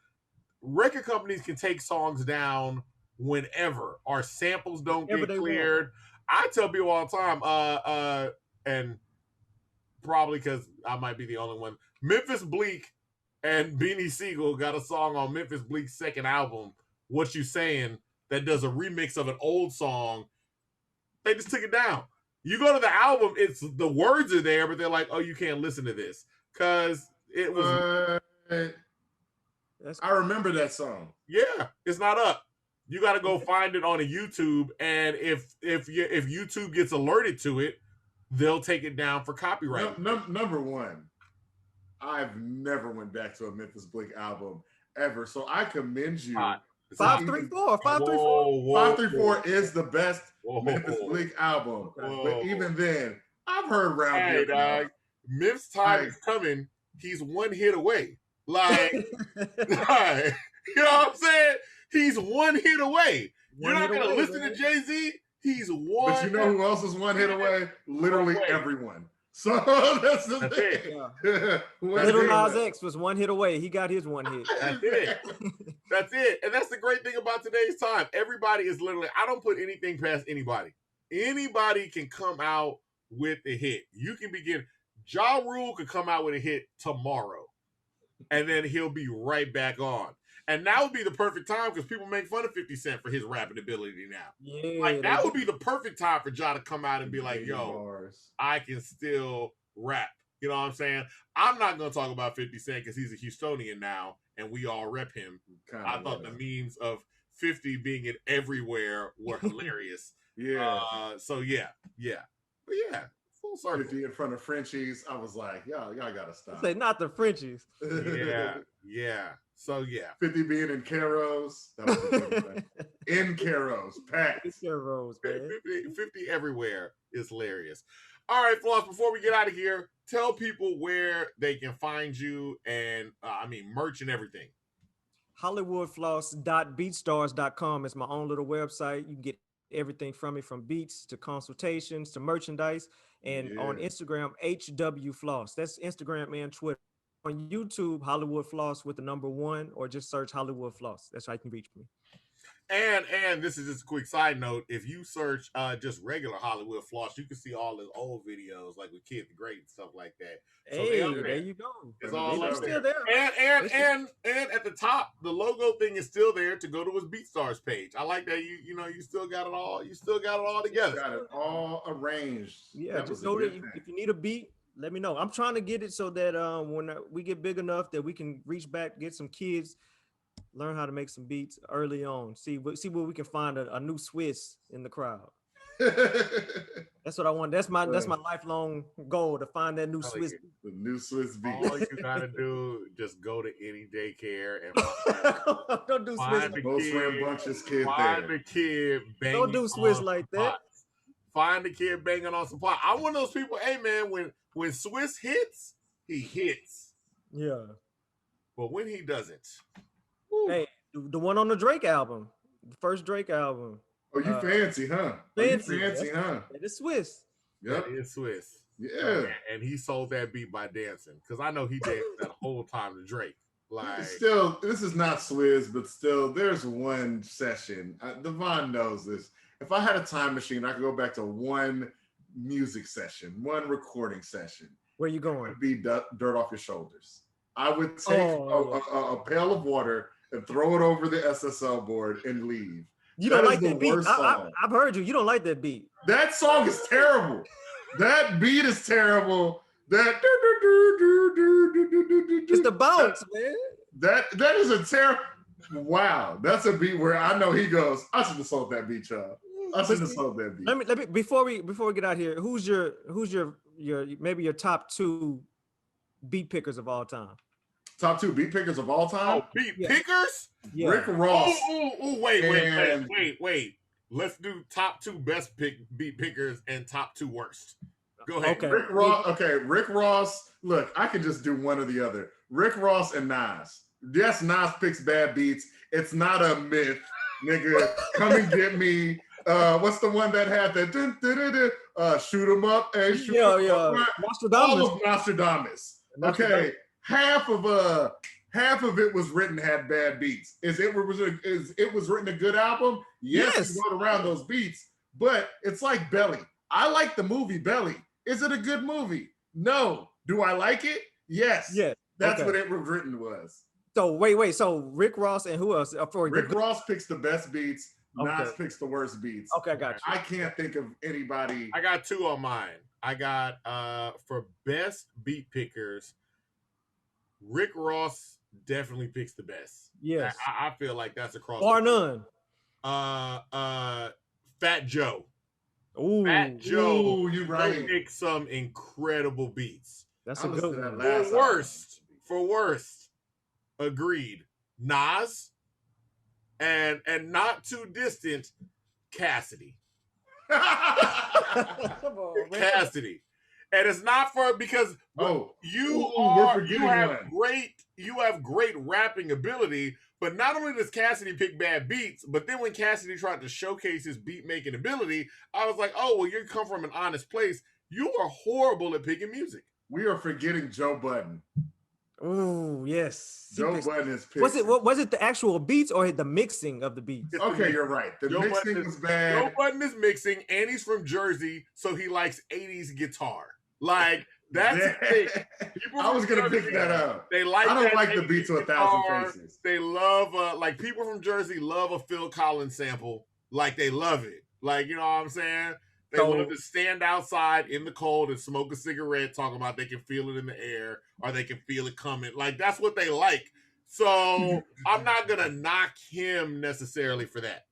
Record companies can take songs down whenever. Our samples don't get cleared. I tell people all the time, and probably because I might be the only one, Memphis Bleak and Beanie Siegel got a song on Memphis Bleak's second album, What You Saying, that does a remix of an old song. They just took it down. You go to the album, it's the words are there, but they're like, "Oh, you can't listen to this," because it was. I remember that song. Yeah, it's not up. You got to go find it on a YouTube, and if YouTube gets alerted to it, they'll take it down for copyright. Number one, I've never went back to a Memphis Bleak album ever, so I commend you. 534, 534. 534 is the best Memphis Bleak album, but even then, I've heard Round Here. Dog, Memphis Time is coming. He's one hit away. Like, you know what I'm saying? He's one hit away. You're not going to listen to Jay-Z? He's one. But you know who else is one hit away? Literally everyone. So that's the thing. Yeah. Little Nas X was one hit away. He got his one hit. That's it. That's it. And that's the great thing about today's time. Everybody is literally, I don't put anything past anybody. Anybody can come out with a hit. You can begin. Ja Rule could come out with a hit tomorrow. And then he'll be right back on. And that would be the perfect time because people make fun of 50 Cent for his rapping ability now. Yeah, like that would be the perfect time for Ja to come out and be like, "Yo, I can still rap." You know what I'm saying? I'm not going to talk about 50 Cent because he's a Houstonian now and we all rep him. I thought the memes of 50 being it everywhere were hilarious. So yeah. But yeah. Full circle. 50 in front of Frenchies. I was like, y'all gotta stop. Say not the Frenchies. Yeah. So yeah. 50 being in Caros. That was in Caros. Packed. In Caros, man. 50 everywhere is hilarious. All right, Floss, before we get out of here, tell people where they can find you and merch and everything. HollywoodFloss.beatstars.com is my own little website. You can get everything from me, from beats to consultations to merchandise. And on Instagram, HW Floss. That's Instagram and Twitter. On YouTube, Hollywood Floss with the number 1, or just search Hollywood Floss. That's how you can reach me. And this is just a quick side note. If you search just regular Hollywood Floss, you can see all his old videos, like with Kid the Great and stuff like that. So hey, there you go. It's all up still there. there. And at the top, the logo thing is still there to go to his BeatStars page. I like that you still got it all. You still got it all together. Got it all arranged. Yeah, just know that if you need a beat, let me know. I'm trying to get it so that when we get big enough that we can reach back, get some kids, learn how to make some beats early on. See where we can find a new Swiss in the crowd. That's what I want. That's my lifelong goal, to find that new Swiss. The new Swiss beat. All you gotta do, just go to any daycare and don't do Swiss. Most rambunctious kid find the kid banging. Don't do Swiss like that. Find the kid banging on some pot. I'm one of those people. Hey man, when Swiss hits, he hits. Yeah. But when he doesn't, hey, the one on the Drake album, the first Drake album. Oh, you fancy, huh? Fancy. Oh, you fancy, huh? That is Swiss. Yep. That is Swiss. Yeah. And he sold that beat by dancing because I know he danced that whole time to Drake. Like, still, this is not Swizz, but still, there's one session. Devon knows this. If I had a time machine, I could go back to one music session, one recording session. Where you going? It would be Dirt Off Your Shoulders. I would take a pail of water and throw it over the SSL board and leave. You don't like that beat. I've heard you. You don't like that beat. That song is terrible. That beat is terrible. That it's the bounce, man. That is a terrible. Wow, that's a beat where I know he goes. I should have sold that beat, y'all. I should have sold that beat. Let me before we get out here. Who's your maybe your top 2 beat pickers of all time? Top 2 beat pickers of all time? Oh, beat pickers? Yeah. Rick Ross. Wait. Let's do top 2 best beat pickers and top 2 worst. Go ahead. Okay. Rick Ross. Look, I could just do one or the other. Rick Ross and Nas. Yes, Nas picks bad beats. It's not a myth, nigga. Come and get me. What's the one that had that? Shoot 'em up and shoot 'em up. Nostradamus. All of Nostradamus. Okay, half of it was written had bad beats. It was written a good album? Yes. He wrote around those beats, but it's like Belly. I like the movie Belly. Is it a good movie? No. Do I like it? Yes. Yeah. That's what it was written was. So wait. So Rick Ross and who else? Rick Ross picks the best beats. Nas picks the worst beats. Okay, I got you. I can't think of anybody. I got 2 on mine. I got for best beat pickers, Rick Ross definitely picks the best. Yes. I feel like that's across bar none. Fat Joe. Ooh. Fat Joe. You're right. Picks some incredible beats. That's a good one. For worst, agreed. Nas and not too distant, Cassidy. Come on, man. Cassidy. And it's not because you have great rapping ability, but not only does Cassidy pick bad beats, but then when Cassidy tried to showcase his beat making ability, I was like, oh, well, you come from an honest place. You are horrible at picking music. We are forgetting Joe Budden. Oh, yes. Joe Budden is picked. Was it the actual beats or the mixing of the beats? Okay, you're right. The mixing was bad. Joe Budden is mixing, and he's from Jersey, so he likes 80s guitar. Like, that's the thing. I was going to pick that up. I don't like the beat to 1,000 Faces. They love, like, people from Jersey love a Phil Collins sample. Like, they love it. Like, you know what I'm saying? They love to stand outside in the cold and smoke a cigarette, talking about they can feel it in the air or they can feel it coming. Like, that's what they like. So I'm not going to knock him necessarily for that.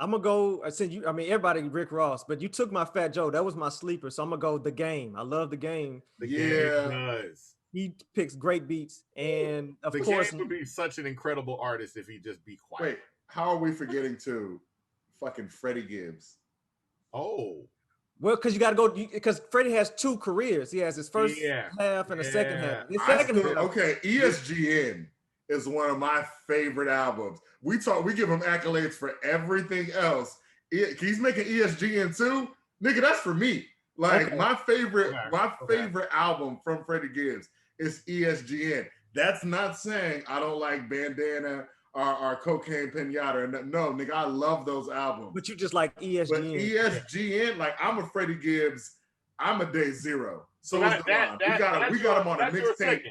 I'm going to go, everybody, Rick Ross, but you took my Fat Joe. That was my sleeper. So I'm going to go The Game. I love The Game. The Game does. He picks great beats. And of course. The Game would be such an incredible artist if he just be quiet. Wait, how are we forgetting to fucking Freddie Gibbs? Oh. Well, because you got to go, because Freddie has 2 careers. He has his first half and the second half. His second half. Okay, ESGN is one of my favorite albums. We give him accolades for everything else. He's making ESGN too, nigga. That's for me. Like my favorite album from Freddie Gibbs is ESGN. That's not saying I don't like Bandana or Cocaine Pinata. No, nigga, I love those albums. But you just like ESGN. But ESGN, like I'm a Freddie Gibbs. I'm a Day Zero. So we got him on a mixtape.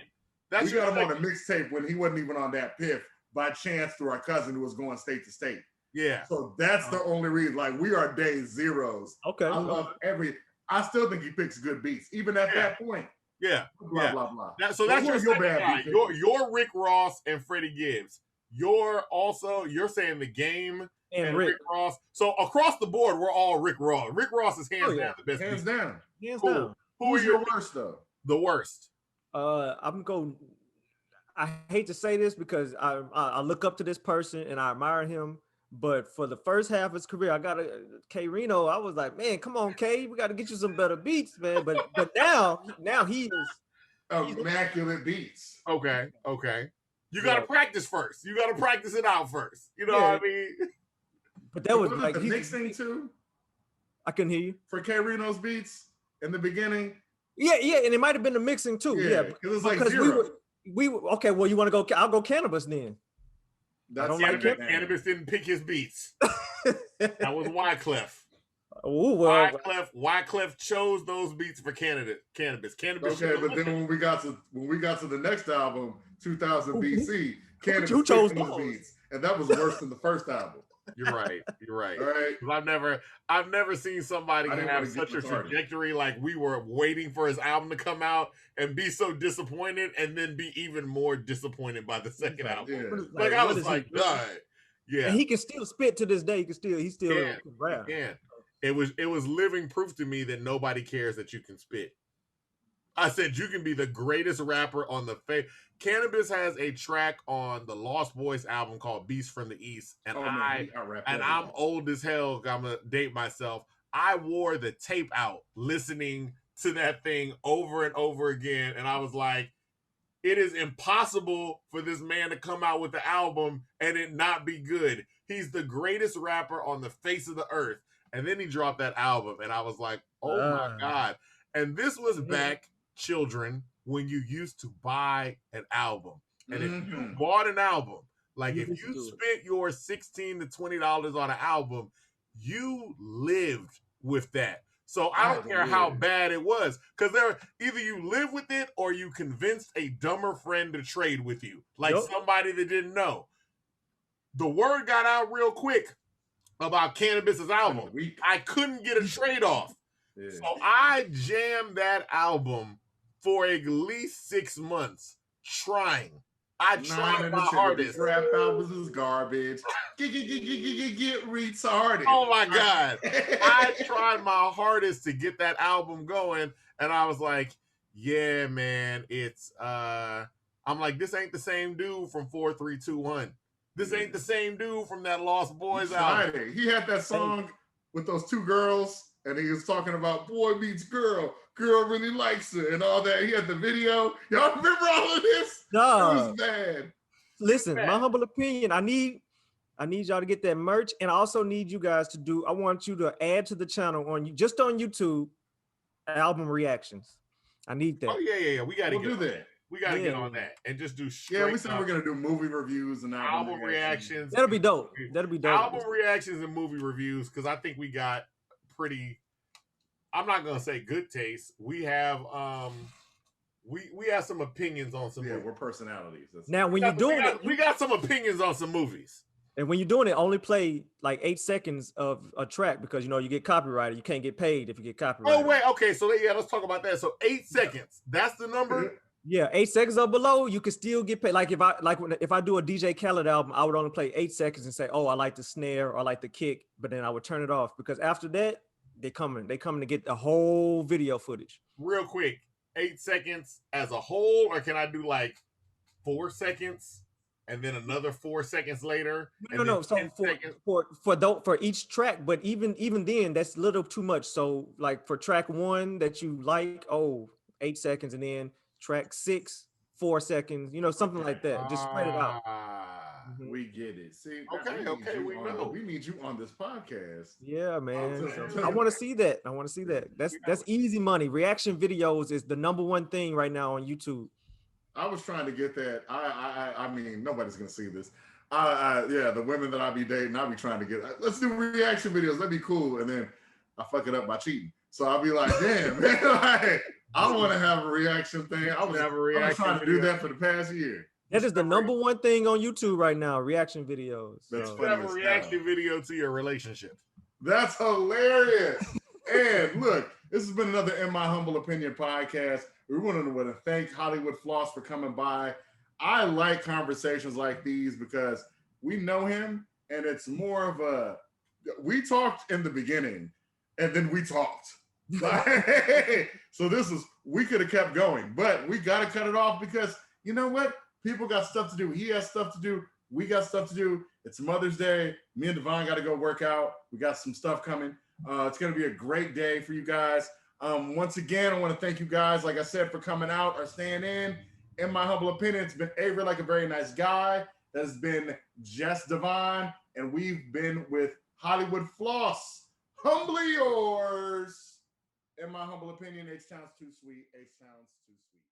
We got him on a mixtape when he wasn't even on that piff by chance through our cousin who was going state to state. Yeah. So that's the only reason. Like we are Day Zeros. Okay. I love I still think he picks good beats, even at that point. Yeah. Blah blah blah. So that's your bad. Your Rick Ross and Freddie Gibbs. You're saying The Game and Rick Ross. So across the board, we're all Rick Ross. Rick Ross is hands down the best. Hands down. Hands down. Who's your worst though? The worst. I'm going. I hate to say this because I look up to this person and I admire him, but for the first half of his career, I got K Reno. I was like, man, come on, K, we got to get you some better beats, man. But now he is immaculate beats. Okay. You got to practice first. You got to practice it out first. You know what I mean? But that was wasn't like the mixing too I couldn't hear you. for K Reno's beats in the beginning. Yeah, and it might have been the mixing too. Yeah, because it was like because zero. we were okay. Well, you want to go? I'll go cannabis then. That's I don't like Cannabis didn't pick his beats. That was Wyclef. Oh well, Wyclef chose those beats for cannabis. Okay, but then when we got to the next album, 2000 BC, Cannabis who chose those beats, and that was worse than the first album. You're right. All right. I've never seen somebody have such a trajectory. Like we were waiting for his album to come out and be so disappointed, and then be even more disappointed by the second album. Yeah. Like I was like, God. Yeah. And he can still spit to this day. He still rap. Yeah. It was living proof to me that nobody cares that you can spit. I said you can be the greatest rapper on the face. Cannabis has a track on the Lost Boys album called Beast from the East, and I'm old as hell. I'm gonna date myself. I wore the tape out listening to that thing over and over again, and I was like, it is impossible for this man to come out with the album and it not be good. He's the greatest rapper on the face of the earth. And then he dropped that album, and I was like, oh my God. And this was back, children, when you used to buy an album. And if you bought an album, like if you spent your $16 to $20 on an album, you lived with that. So I don't care how bad it was, because either you live with it or you convinced a dumber friend to trade with you, like somebody that didn't know. The word got out real quick about Cannabis's album. I couldn't get a trade off. Yeah. So I jammed that album for at least 6 months trying. I tried my hardest. Rap albums is garbage. Get retarded. Oh my God. I tried my hardest to get that album going, and I was like, yeah, man, it's I'm like, this ain't the same dude from 4321. This ain't the same dude from that Lost Boys album. He had that song with those two girls, and he was talking about boy meets girl. Girl really likes her and all that. He had the video. Y'all remember all of this? No. It was bad. Listen, my humble opinion, I need y'all to get that merch, and I also need you guys to I want you to add to the channel on YouTube album reactions. I need that. Oh yeah. We gotta do that. We gotta get on that and just do straight. Yeah, we said we're gonna do movie reviews and album reactions. That'll be dope. Album reactions and movie reviews, because I think we got pretty. I'm not gonna say good taste. We have we have some opinions on some. Yeah, movies. We're personalities. Now, when you're doing it, we got some opinions on some movies. And when you're doing it, only play like 8 seconds of a track, because you get copyrighted. You can't get paid if you get copyrighted. Oh wait, okay. So let's talk about that. So 8 seconds. That's the number. Yeah, 8 seconds or below, you can still get paid. Like if I do a DJ Khaled album, I would only play 8 seconds and say, oh, I like the snare or I like the kick, but then I would turn it off, because after that, they coming to get the whole video footage. Real quick, 8 seconds as a whole, or can I do like 4 seconds and then another 4 seconds later? No. So for each track, but even then, that's a little too much. So like for track 1 that you like, 8 seconds, and then track 6, 4 seconds, something like that. Just spread it out. We get it. See, okay, we know. We need you on this podcast. Yeah, man. I want to see that. That's easy money. Reaction videos is the #1 thing right now on YouTube. I was trying to get that. I mean, nobody's gonna see this. The women that I be dating, I'll be trying to get. Let's do reaction videos. That'd be cool. And then I fuck it up by cheating. So I'll be like, damn, man, like, I want to have a reaction thing. I was trying to do that for the past year. That is the #1 thing on YouTube right now, reaction videos. That's you have a reaction video to your relationship. That's hilarious. And look, this has been another In My Humble Opinion podcast. We want to thank Hollywood Floss for coming by. I like conversations like these because we know him, and it's more of we talked in the beginning, and then we talked. So we could have kept going, but we got to cut it off because you know what? People got stuff to do. He has stuff to do. We got stuff to do. It's Mother's Day. Me and Devon got to go work out. We got some stuff coming. It's going to be a great day for you guys. Once again, I want to thank you guys, like I said, for coming out or staying in. In my humble opinion, it's been Avery, like a very nice guy. That has been Jess Devon, and we've been with Hollywood Floss. Humbly yours. In my humble opinion, H-Town's too sweet. H-Town's too sweet.